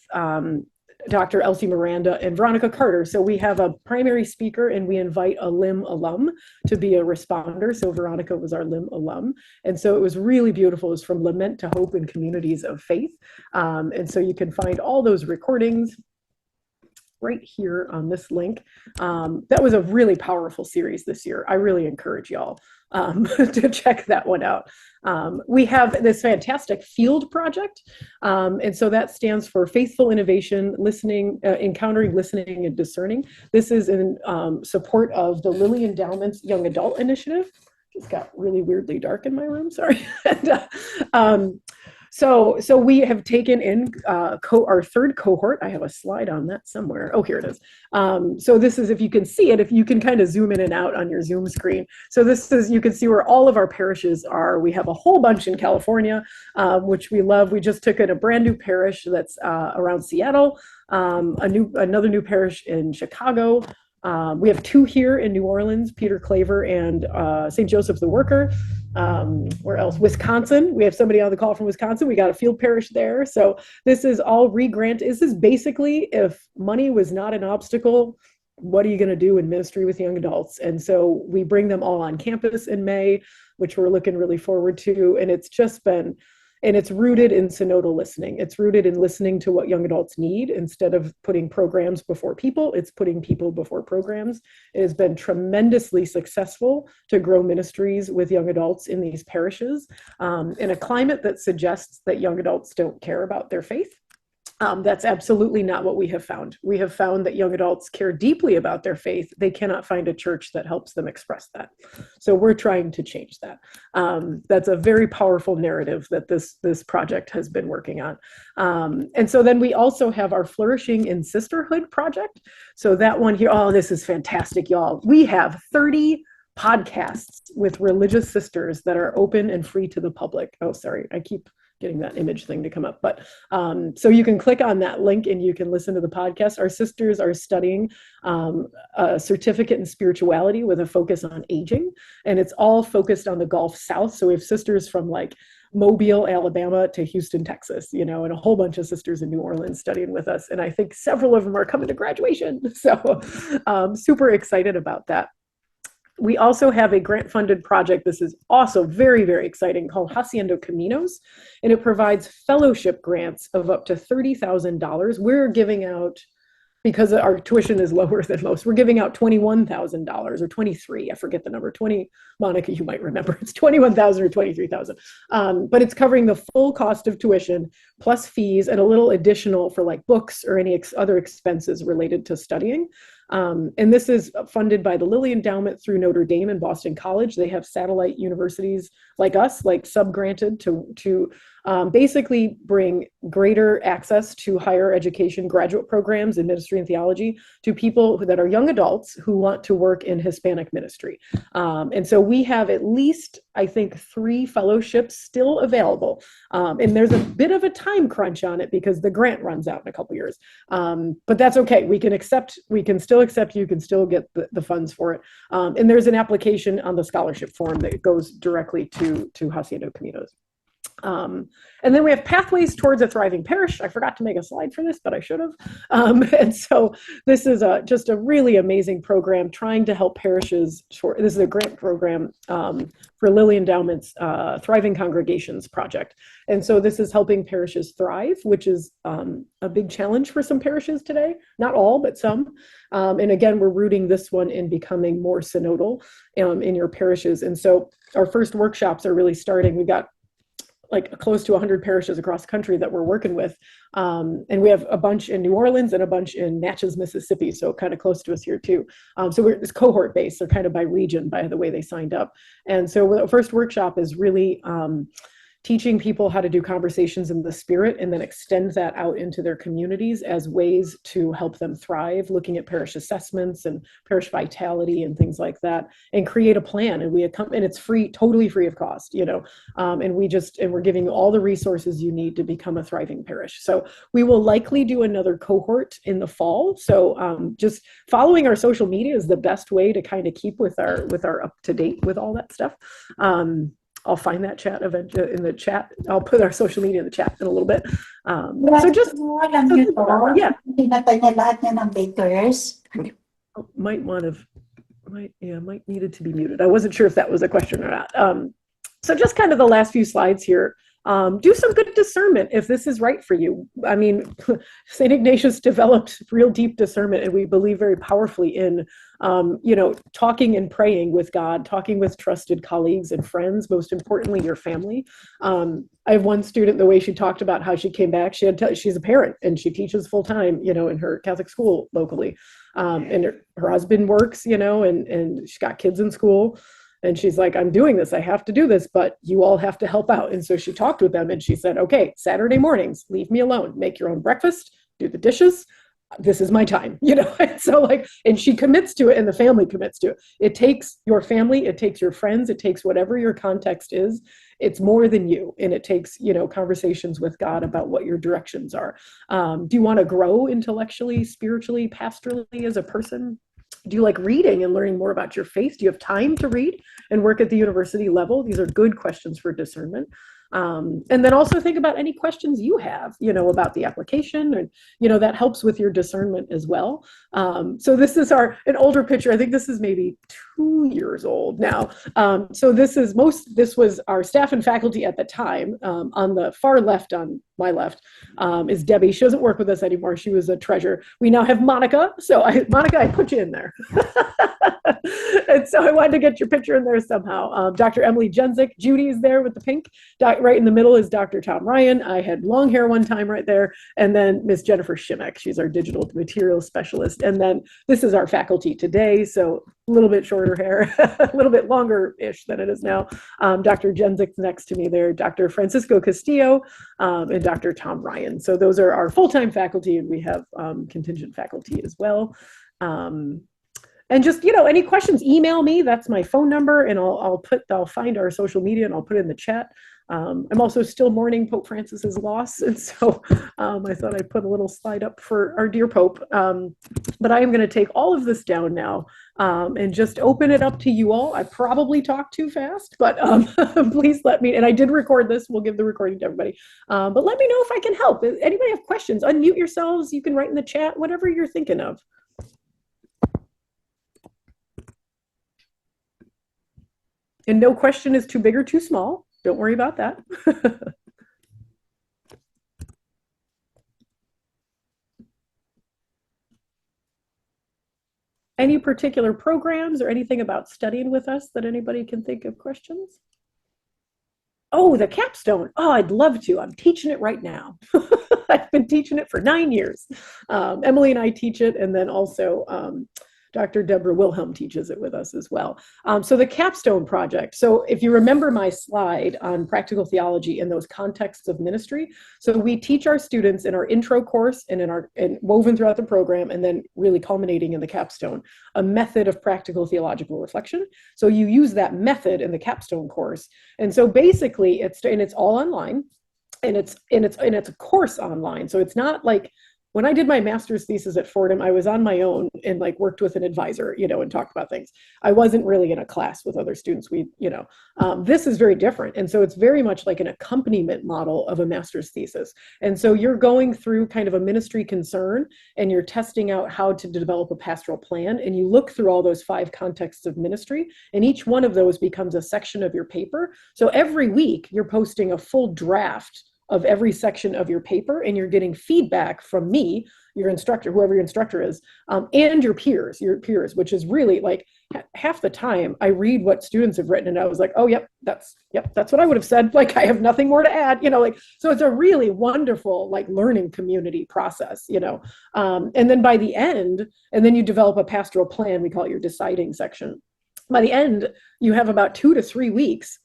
Dr. Elsie Miranda and Veronica Carter. So we have a primary speaker and we invite a LIM alum to be a responder. So Veronica was our LIM alum. And so it was really beautiful. It was from Lament to Hope in Communities of Faith. And so you can find all those recordings right here on this link. That was a really powerful series this year. I really encourage y'all to check that one out. We have this fantastic field project. And so that stands for Faithful Innovation, Listening, Encountering, Listening, and Discerning. This is in support of the Lilly Endowment's Young Adult Initiative. Just got really weirdly dark in my room, sorry. And, so we have taken in our third cohort. I have a slide on that somewhere. Oh, here it is. So this is, if you can see it, if you can kind of zoom in and out on your Zoom screen. So this is, you can see where all of our parishes are. We have a whole bunch in California, which we love. We just took in a brand new parish that's around Seattle, another new parish in Chicago. We have 2 here in New Orleans, Peter Claver and St. Joseph the Worker. Where else? Wisconsin. We have somebody on the call from Wisconsin. We got a field parish there. So this is all re-grant. This is basically, if money was not an obstacle, what are you going to do in ministry with young adults? And so we bring them all on campus in May, which we're looking really forward to. And it's just been, and it's rooted in synodal listening. It's rooted in listening to what young adults need instead of putting programs before people. It's putting people before programs. It has been tremendously successful to grow ministries with young adults in these parishes in a climate that suggests that young adults don't care about their faith. That's absolutely not what we have found. We have found that young adults care deeply about their faith. They cannot find a church that helps them express that. So we're trying to change that. That's a very powerful narrative that this project has been working on. And so then we also have our Flourishing in Sisterhood project. So that one here, oh, this is fantastic, y'all. We have 30 podcasts with religious sisters that are open and free to the public. Oh, sorry, I keep getting that image thing to come up. But so you can click on that link and you can listen to the podcast. Our sisters are studying a certificate in spirituality with a focus on aging. And it's all focused on the Gulf South. So we have sisters from like Mobile, Alabama to Houston, Texas, and a whole bunch of sisters in New Orleans studying with us. And I think several of them are coming to graduation. So super excited about that. We also have a grant-funded project. This is also very, very exciting, called Haciendo Caminos, and it provides fellowship grants of up to $30,000. We're giving out, because our tuition is lower than most, we're giving out $21,000 or 23. I forget the number. 20, Monica, you might remember. It's 21,000 or 23,000. But it's covering the full cost of tuition plus fees and a little additional for like books or any other expenses related to studying. And this is funded by the Lilly Endowment through Notre Dame and Boston College. They have satellite universities like us, like sub-granted to basically bring greater access to higher education graduate programs in ministry and theology to people that are young adults who want to work in Hispanic ministry. And so we have at least, I think, 3 fellowships still available. And there's a bit of a time crunch on it because the grant runs out in a couple years. But that's okay. We can still accept, you can still get the funds for it. And there's an application on the scholarship form that goes directly to Haciendo Caminos. And then we have Pathways Towards a Thriving Parish. I forgot to make a slide for this, but I should have. And so this is just a really amazing program trying to help parishes. This is a grant program for Lilly Endowment's Thriving Congregations project. And so this is helping parishes thrive, which is a big challenge for some parishes today. Not all, but some. And again, we're rooting this one in becoming more synodal in your parishes. And so our first workshops are really starting. We've got like close to 100 parishes across the country that we're working with. And we have a bunch in New Orleans and a bunch in Natchez, Mississippi, so kind of close to us here too. So we're this cohort based, they're kind of by region by the way they signed up. And so the first workshop is really teaching people how to do conversations in the spirit and then extend that out into their communities as ways to help them thrive, looking at parish assessments and parish vitality and things like that, and create a plan. And and it's free, totally free of cost, and we're giving you all the resources you need to become a thriving parish. So we will likely do another cohort in the fall. So just following our social media is the best way to kind of keep with our up to date with all that stuff. I'll find that chat event in the chat. I'll put our social media in the chat in a little bit. So just yeah. Might needed to be muted. I wasn't sure if that was a question or not. So just kind of the last few slides here. Do some good discernment if this is right for you. I mean, St. Ignatius developed real deep discernment, and we believe very powerfully in, talking and praying with God, talking with trusted colleagues and friends, most importantly, your family. I have one student, the way she talked about how she came back, she's a parent and she teaches full time, in her Catholic school locally. And her husband works, and she's got kids in school. And she's like, I'm doing this. I have to do this, but you all have to help out. And so she talked with them and she said, okay, Saturday mornings, leave me alone, make your own breakfast, do the dishes. This is my time, And so and she commits to it and the family commits to it. It takes your family, it takes your friends, it takes whatever your context is. It's more than you. And it takes, conversations with God about what your directions are. Do you want to grow intellectually, spiritually, pastorally as a person? Do you like reading and learning more about your faith? Do you have time to read and work at the university level? These are good questions for discernment. And then also think about any questions you have, about the application, and, that helps with your discernment as well. So this is an older picture. I think this is maybe 2 years old now. So this was our staff and faculty at the time. On the far left, on my left, is Debbie. She doesn't work with us anymore. She was a treasure. We now have Monica. So Monica, I put you in there. And so I wanted to get your picture in there somehow. Dr. Emily Jenzik, Judy is there with the pink. Right in the middle is Dr. Tom Ryan. I had long hair one time right there. And then Miss Jennifer Shimek, she's our digital materials specialist. And then this is our faculty today. So a little bit shorter hair, a little bit longer-ish than it is now. Dr. Jenzik's next to me there, Dr. Francisco Castillo, and Dr. Tom Ryan. So those are our full-time faculty, and we have contingent faculty as well. And just, any questions, email me. That's my phone number, and I'll find our social media and I'll put it in the chat. I'm also still mourning Pope Francis's loss, and so I thought I'd put a little slide up for our dear Pope. But I am going to take all of this down now and just open it up to you all. I probably talked too fast, but please let me, and I did record this. We'll give the recording to everybody. But let me know if I can help. If anybody have questions, unmute yourselves. You can write in the chat, whatever you're thinking of. And no question is too big or too small. Don't worry about that. Any particular programs or anything about studying with us that anybody can think of questions? Oh, the capstone. Oh, I'd love to. I'm teaching it right now. I've been teaching it for 9 years. Emily and I teach it, and then also Dr. Deborah Wilhelm teaches it with us as well. So the capstone project. So if you remember my slide on practical theology and those contexts of ministry, so we teach our students in our intro course and woven throughout the program, and then really culminating in the capstone, a method of practical theological reflection. So you use that method in the capstone course. And so basically it's all online, and it's a course online. So it's not like when I did my master's thesis at Fordham, I was on my own and like worked with an advisor, and talked about things. I wasn't really in a class with other students. This is very different. And so it's very much like an accompaniment model of a master's thesis. And so you're going through kind of a ministry concern and you're testing out how to develop a pastoral plan. And you look through all those 5 contexts of ministry, and each one of those becomes a section of your paper. So every week you're posting a full draft of every section of your paper, and you're getting feedback from me, your instructor, whoever your instructor is, and your peers, which is really like half the time I read what students have written and I was like, oh, yep, that's what I would have said. Like, I have nothing more to add, so it's a really wonderful like learning community process, and then by the end, and then you develop a pastoral plan, we call it your deciding section. By the end, you have about 2 to 3 weeks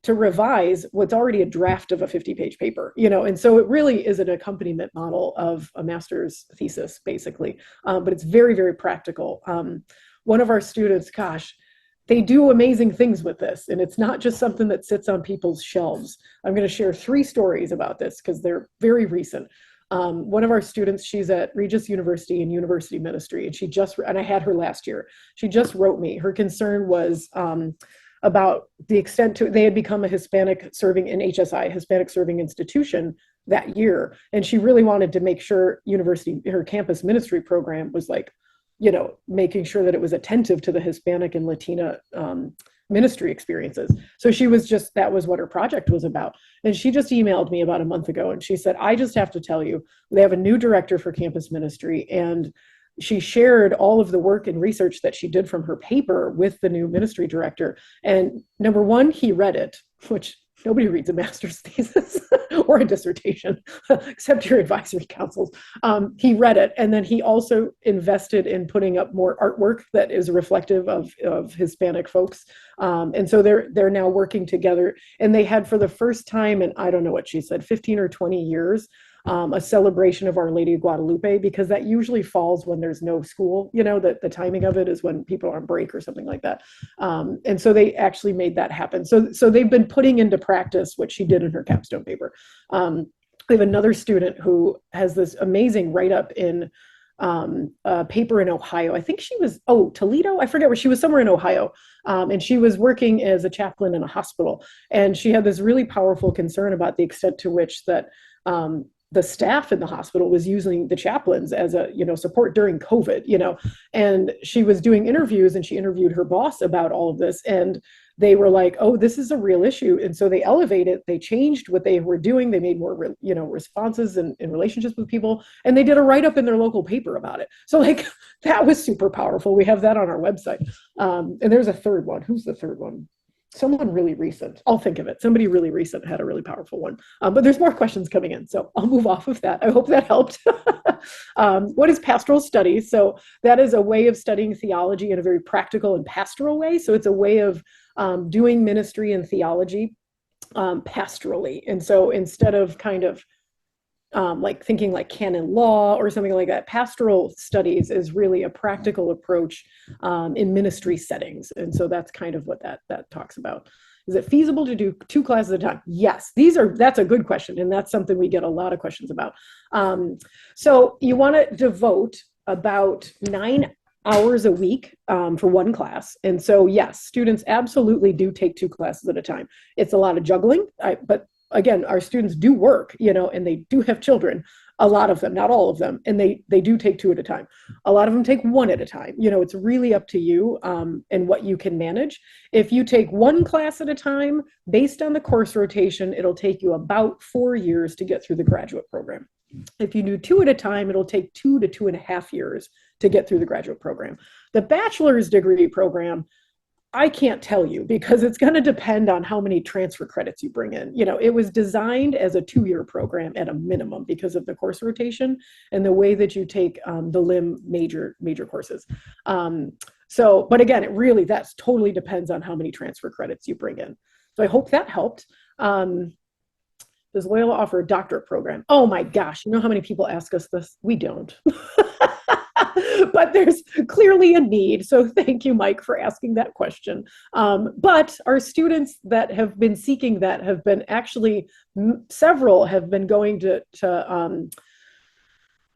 to revise what's already a draft of a 50-page paper, and so it really is an accompaniment model of a master's thesis, basically, but it's very, very practical. One of our students, gosh, they do amazing things with this, and it's not just something that sits on people's shelves. I'm going to share 3 stories about this because they're very recent. One of our students, she's at Regis University in university ministry, and I had her last year. She just wrote me. Her concern was about the extent to they had become a Hispanic serving in HSI, Hispanic serving institution that year. And she really wanted to make sure her campus ministry program was like, making sure that it was attentive to the Hispanic and Latina ministry experiences. So that was what her project was about. And she just emailed me about a month ago and she said, I just have to tell you, they have a new director for campus ministry, and she shared all of the work and research that she did from her paper with the new ministry director. And number one, he read it, which nobody reads a master's thesis or a dissertation, except your advisory councils. He read it. And then he also invested in putting up more artwork that is reflective of Hispanic folks. And so they're now working together. And they had, for the first time in, I don't know what she said, 15 or 20 years, a celebration of Our Lady of Guadalupe, because that usually falls when there's no school, that the timing of it is when people are on break or something like that. And so they actually made that happen. So they've been putting into practice what she did in her capstone paper. We have another student who has this amazing write-up in a paper in Ohio. I think she was, Toledo? I forget where she was, somewhere in Ohio. And she was working as a chaplain in a hospital. And she had this really powerful concern about the extent to which that the staff in the hospital was using the chaplains as a, support during COVID, and she was doing interviews and she interviewed her boss about all of this. And they were like, oh, this is a real issue. And so they elevated, they changed what they were doing. They made more, responses in relationships with people. And they did a write-up in their local paper about it. So like, that was super powerful. We have that on our website. And there's a third one. Who's the third one? Someone really recent. I'll think of it. Somebody really recent had a really powerful one. But there's more questions coming in, so I'll move off of that. I hope that helped. What is pastoral studies? So that is a way of studying theology in a very practical and pastoral way. So it's a way of doing ministry and theology pastorally. And so instead of kind of like thinking like canon law or something like that, pastoral studies is really a practical approach in ministry settings. And so that's kind of what that talks about. Is it feasible to do 2 classes at a time? Yes, that's a good question. And that's something we get a lot of questions about. So you want to devote about 9 hours a week for one class. And so, yes, students absolutely do take 2 classes at a time. It's a lot of juggling, but again, our students do work, and they do have children, a lot of them, not all of them, and they do take 2 at a time. A lot of them take 1 at a time. It's really up to you and what you can manage. If you take 1 class at a time, based on the course rotation, it'll take you about 4 years to get through the graduate program. If you do 2 at a time, it'll take 2 to 2.5 years to get through the graduate program. The bachelor's degree program, I can't tell you, because it's going to depend on how many transfer credits you bring in. It was designed as a 2-year program at a minimum because of the course rotation and the way that you take the LIM major courses. But again, that totally depends on how many transfer credits you bring in. So I hope that helped. Does Loyola offer a doctorate program? Oh my gosh, you know how many people ask us this? We don't. But there's clearly a need. So thank you, Mike, for asking that question. But our students that have been seeking that have been actually, several have been going to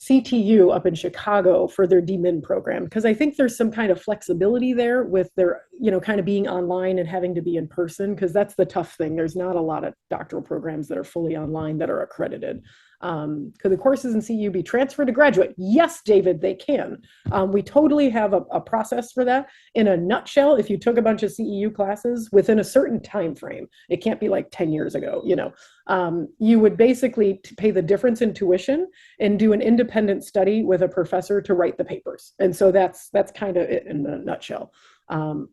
CTU up in Chicago for their DMin program, because I think there's some kind of flexibility there with their, kind of being online and having to be in person, because that's the tough thing. There's not a lot of doctoral programs that are fully online that are accredited. Could the courses in CU be transferred to graduate? Yes, David, they can. We totally have a process for that. In a nutshell, if you took a bunch of CEU classes within a certain time frame, it can't be like 10 years ago, you would basically pay the difference in tuition and do an independent study with a professor to write the papers. And so that's kind of it in a nutshell.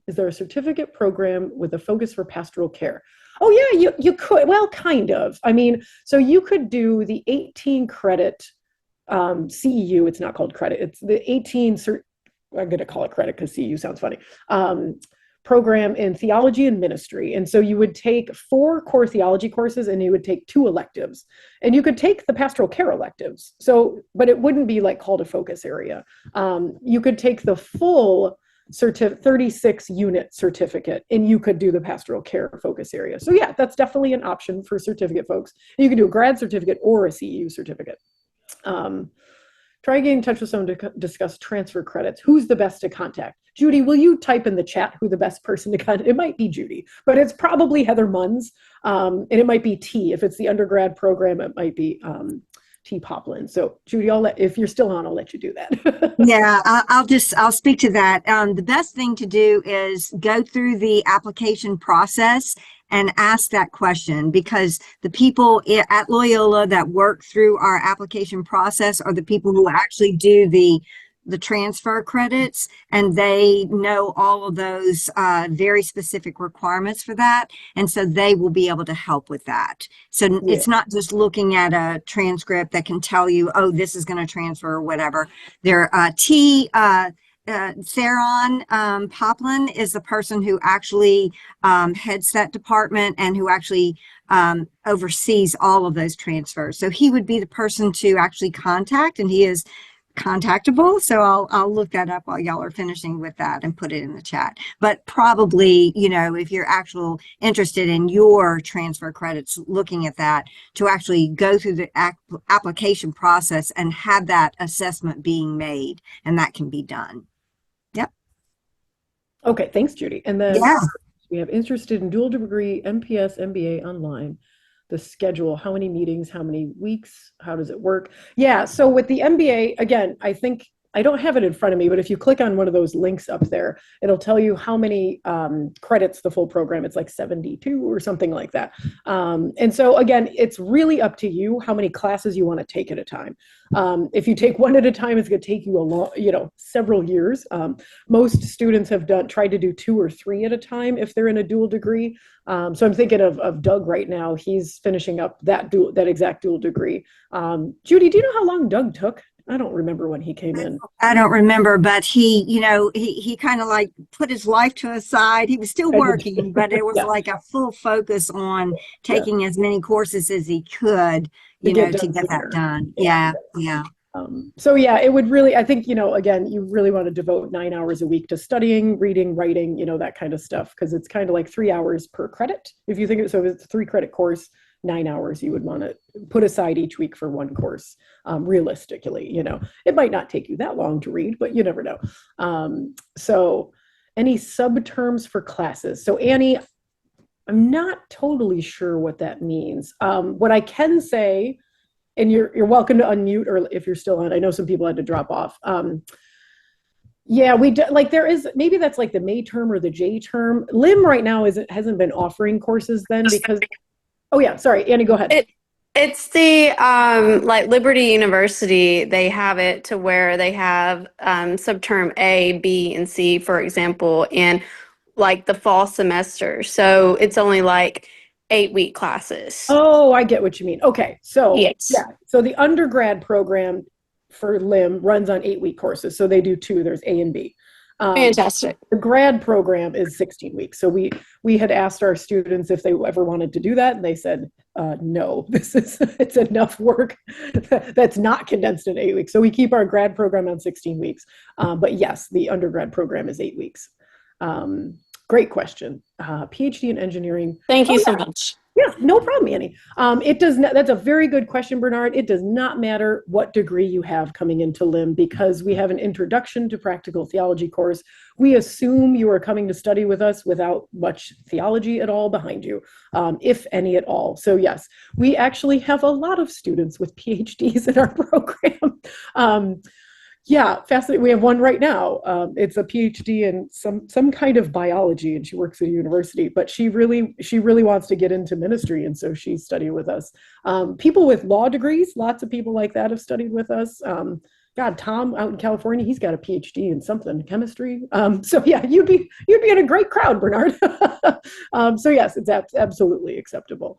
Is there a certificate program with a focus for pastoral care? Oh yeah, you could. Well, kind of. I mean, so you could do the 18 credit CEU. It's not called credit. It's the 18. I'm going to call it credit because CEU sounds funny. Program in theology and ministry. And so you would take 4 core theology courses and you would take 2 electives. And you could take the pastoral care electives. So, but it wouldn't be like called a focus area. You could take the full 36 unit certificate and you could do the pastoral care focus area. So yeah, that's definitely an option for certificate folks. You can do a grad certificate or a CEU certificate. Try getting in touch with someone to discuss transfer credits. Who's the best to contact? Judy, will you type in the chat who the best person to contact? It might be Judy, but it's probably Heather Munns, and it might be T. If it's the undergrad program, it might be T. Poplin. So Judy, if you're still on, I'll let you do that. Yeah, I'll speak to that. The best thing to do is go through the application process and ask that question, because the people at Loyola that work through our application process are the people who actually do the transfer credits, and they know all of those very specific requirements for that, and so they will be able to help with that. So it's not just looking at a transcript that can tell you, oh, this is going to transfer or whatever. Theron Poplin is the person who actually heads that department and who actually oversees all of those transfers. So he would be the person to actually contact, and he is contactable. So I'll look that up while y'all are finishing with that and put it in the chat. But probably, if you're actually interested in your transfer credits, looking at that, to actually go through the application process and have that assessment being made, and that can be done. Yep. Okay, thanks, Judy. And then Yeah. we have interested in dual degree, MPS, MBA online. The schedule, how many meetings, how many weeks, how does it work? Yeah, so with the MBA, again, I think, I don't have it in front of me, but if you click on one of those links up there, it'll tell you how many credits the full program. It's like 72 or something like that. And so again, it's really up to you how many classes you want to take at a time. If you take one at a time, it's going to take you several years. Most students have tried to do 2 or 3 at a time if they're in a dual degree. So I'm thinking of Doug right now. He's finishing up that exact dual degree. Judy, do you know how long Doug took? I don't remember when he came in. I don't remember, but he kind of like put his life to a side. He was still working, but it was like a full focus on taking as many courses as he could, to get that done. Yeah. So yeah, it would really, I think, again, you really want to devote 9 hours a week to studying, reading, writing, that kind of stuff, because it's kind of like 3 hours per credit. If you think of it, so if it's a 3-credit course, 9 hours you would want to put aside each week for one course. Realistically, it might not take you that long to read, but you never know. So any subterms for classes? So Annie, I'm not totally sure what that means. What I can say, and you're welcome to unmute, or if you're still on, I know some people had to drop off. Yeah, we do, like there is, maybe that's like the May term or the J term. LIM right now hasn't been offering courses then because, oh yeah, sorry, Annie, go ahead. It's the like Liberty University, they have it to where they have subterm A, B, and C, for example, in like the fall semester. So it's only like 8-week classes. Oh, I get what you mean. Okay, so yes. Yeah, so the undergrad program for LIM runs on 8-week courses. So they do 2, there's A and B. Fantastic. The grad program is 16 weeks. So we had asked our students if they ever wanted to do that, and they said, no, it's enough work that's not condensed in 8 weeks. So we keep our grad program on 16 weeks. But yes, the undergrad program is 8 weeks. Great question. PhD in engineering. Thank you so much. Yeah, no problem, Annie. It does not, that's a very good question, Bernard. It does not matter what degree you have coming into LIM because we have an introduction to practical theology course. We assume you are coming to study with us without much theology at all behind you, if any at all. So yes, we actually have a lot of students with PhDs in our program. Yeah, fascinating. We have one right now. It's a PhD in some kind of biology, and she works at a university. But she really wants to get into ministry, and so she's studying with us. People with law degrees, lots of people like that have studied with us. God, Tom out in California, he's got a PhD in something, chemistry. So yeah, you'd be in a great crowd, Bernard. So yes, it's absolutely acceptable.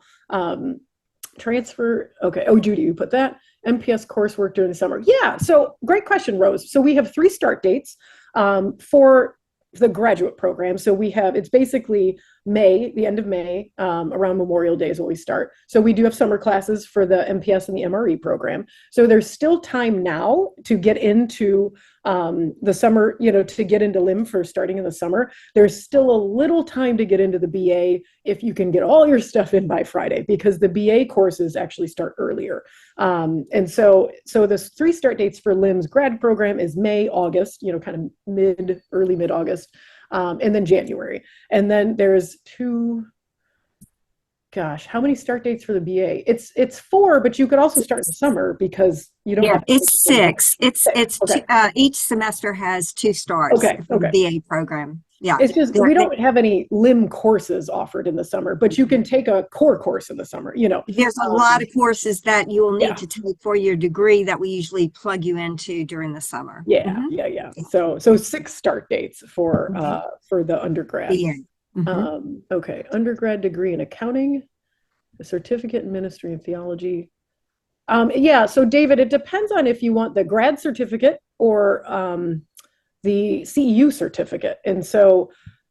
Transfer. Okay. Oh, Judy, you put that. MPS coursework during the summer. Yeah. So great question, Rose. So we have 3 start dates for the graduate program. So it's basically May, the end of May, around Memorial Day is when we start. So we do have summer classes for the MPS and the MRE program. So there's still time now to get into the summer, to get into LIM for starting in the summer. There's still a little time to get into the BA if you can get all your stuff in by Friday, because the BA courses actually start earlier. And so the 3 start dates for LIM's grad program is May, August, kind of early mid-August. And then January. And then there's 2, gosh, how many start dates for the BA? It's 4, but you could also start in the summer because you don't have to. It's 6. It's okay. Each semester has 2 starts Okay. for the BA program. Yeah. It's just, we don't have any LIM courses offered in the summer, but you can take a core course in the summer, There's a lot of courses that you will need Yeah. to take for your degree that we usually plug you into during the summer. Yeah, Mhm. yeah. So 6 start dates for the undergrad. BA. Mhm. Okay, undergrad degree in accounting, a certificate in ministry and theology. Yeah, so David, it depends on if you want the grad certificate or the CEU certificate. And so,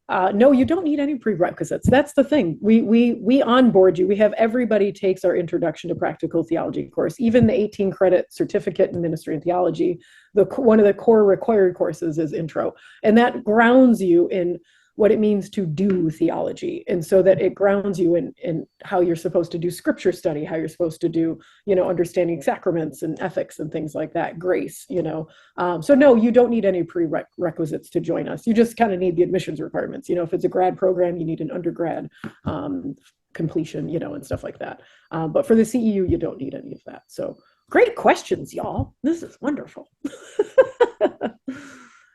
no, you don't need any prerequisites. That's the thing. We onboard you. We have everybody takes our introduction to practical theology course, even the 18 credit certificate in ministry and theology. One of the core required courses is intro, and that grounds you in what it means to do theology. And so that it grounds you in how you're supposed to do scripture study, how you're supposed to do, understanding sacraments and ethics and things like that, grace, So no, you don't need any prerequisites to join us. You just kind of need the admissions requirements. If it's a grad program, you need an undergrad completion, and stuff like that. But for the CEU, you don't need any of that. So great questions, y'all. This is wonderful.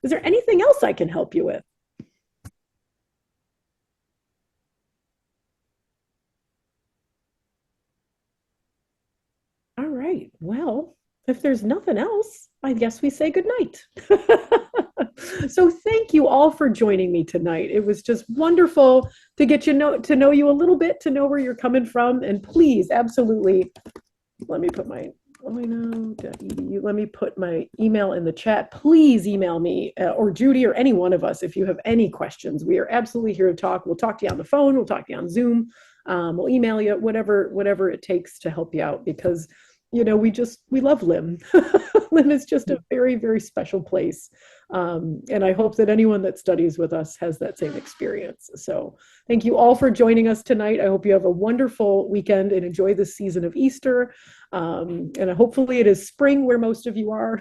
Is there anything else I can help you with? All right. Well, if there's nothing else, I guess we say goodnight. So thank you all for joining me tonight. It was just wonderful to get to know you a little bit, to know where you're coming from. And please, absolutely, let me put my let me put my email in the chat. Please email me or Judy or any one of us if you have any questions. We are absolutely here to talk. We'll talk to you on the phone. We'll talk to you on Zoom. We'll email you, whatever it takes to help you out, because we love LIM. LIM is just a very, very special place. And I hope that anyone that studies with us has that same experience. So thank you all for joining us tonight. I hope you have a wonderful weekend and enjoy the season of Easter. And hopefully it is spring where most of you are,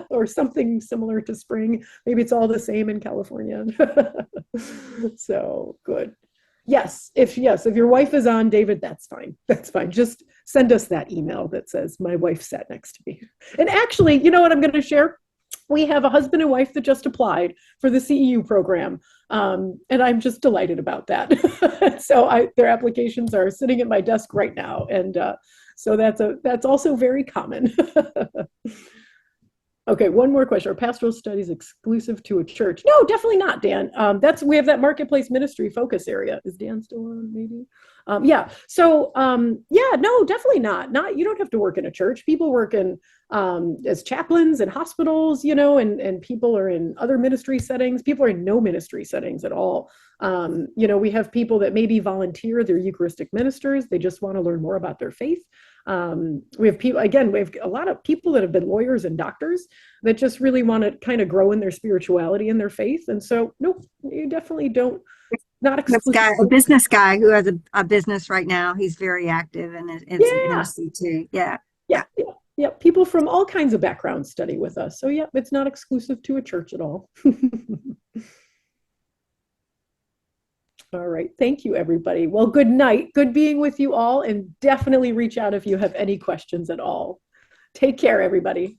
or something similar to spring. Maybe it's all the same in California. So good. Yes, if your wife is on, David, that's fine. That's fine. Just send us that email that says my wife sat next to me. And actually, you know what I'm going to share? We have a husband and wife that just applied for the CEU program. And I'm just delighted about that. So their applications are sitting at my desk right now. And so that's also very common. Okay, one more question. Are pastoral studies exclusive to a church? No, definitely not, Dan. We have that marketplace ministry focus area. Is Dan still on? Maybe. Yeah. So yeah, no, definitely not. You don't have to work in a church. People work in as chaplains in hospitals, and people are in other ministry settings. People are in no ministry settings at all. We have people that maybe volunteer. They're Eucharistic ministers. They just want to learn more about their faith. We have a lot of people that have been lawyers and doctors that just really want to kind of grow in their spirituality and their faith. And so, nope, you definitely don't. not exclusive. A business guy who has a business right now. He's very active and it's Yeah. ministry too. Yeah. Yeah, yeah, yeah. People from all kinds of backgrounds study with us. So, yeah, it's not exclusive to a church at all. All right. Thank you, everybody. Well, good night. Good being with you all. And definitely reach out if you have any questions at all. Take care, everybody.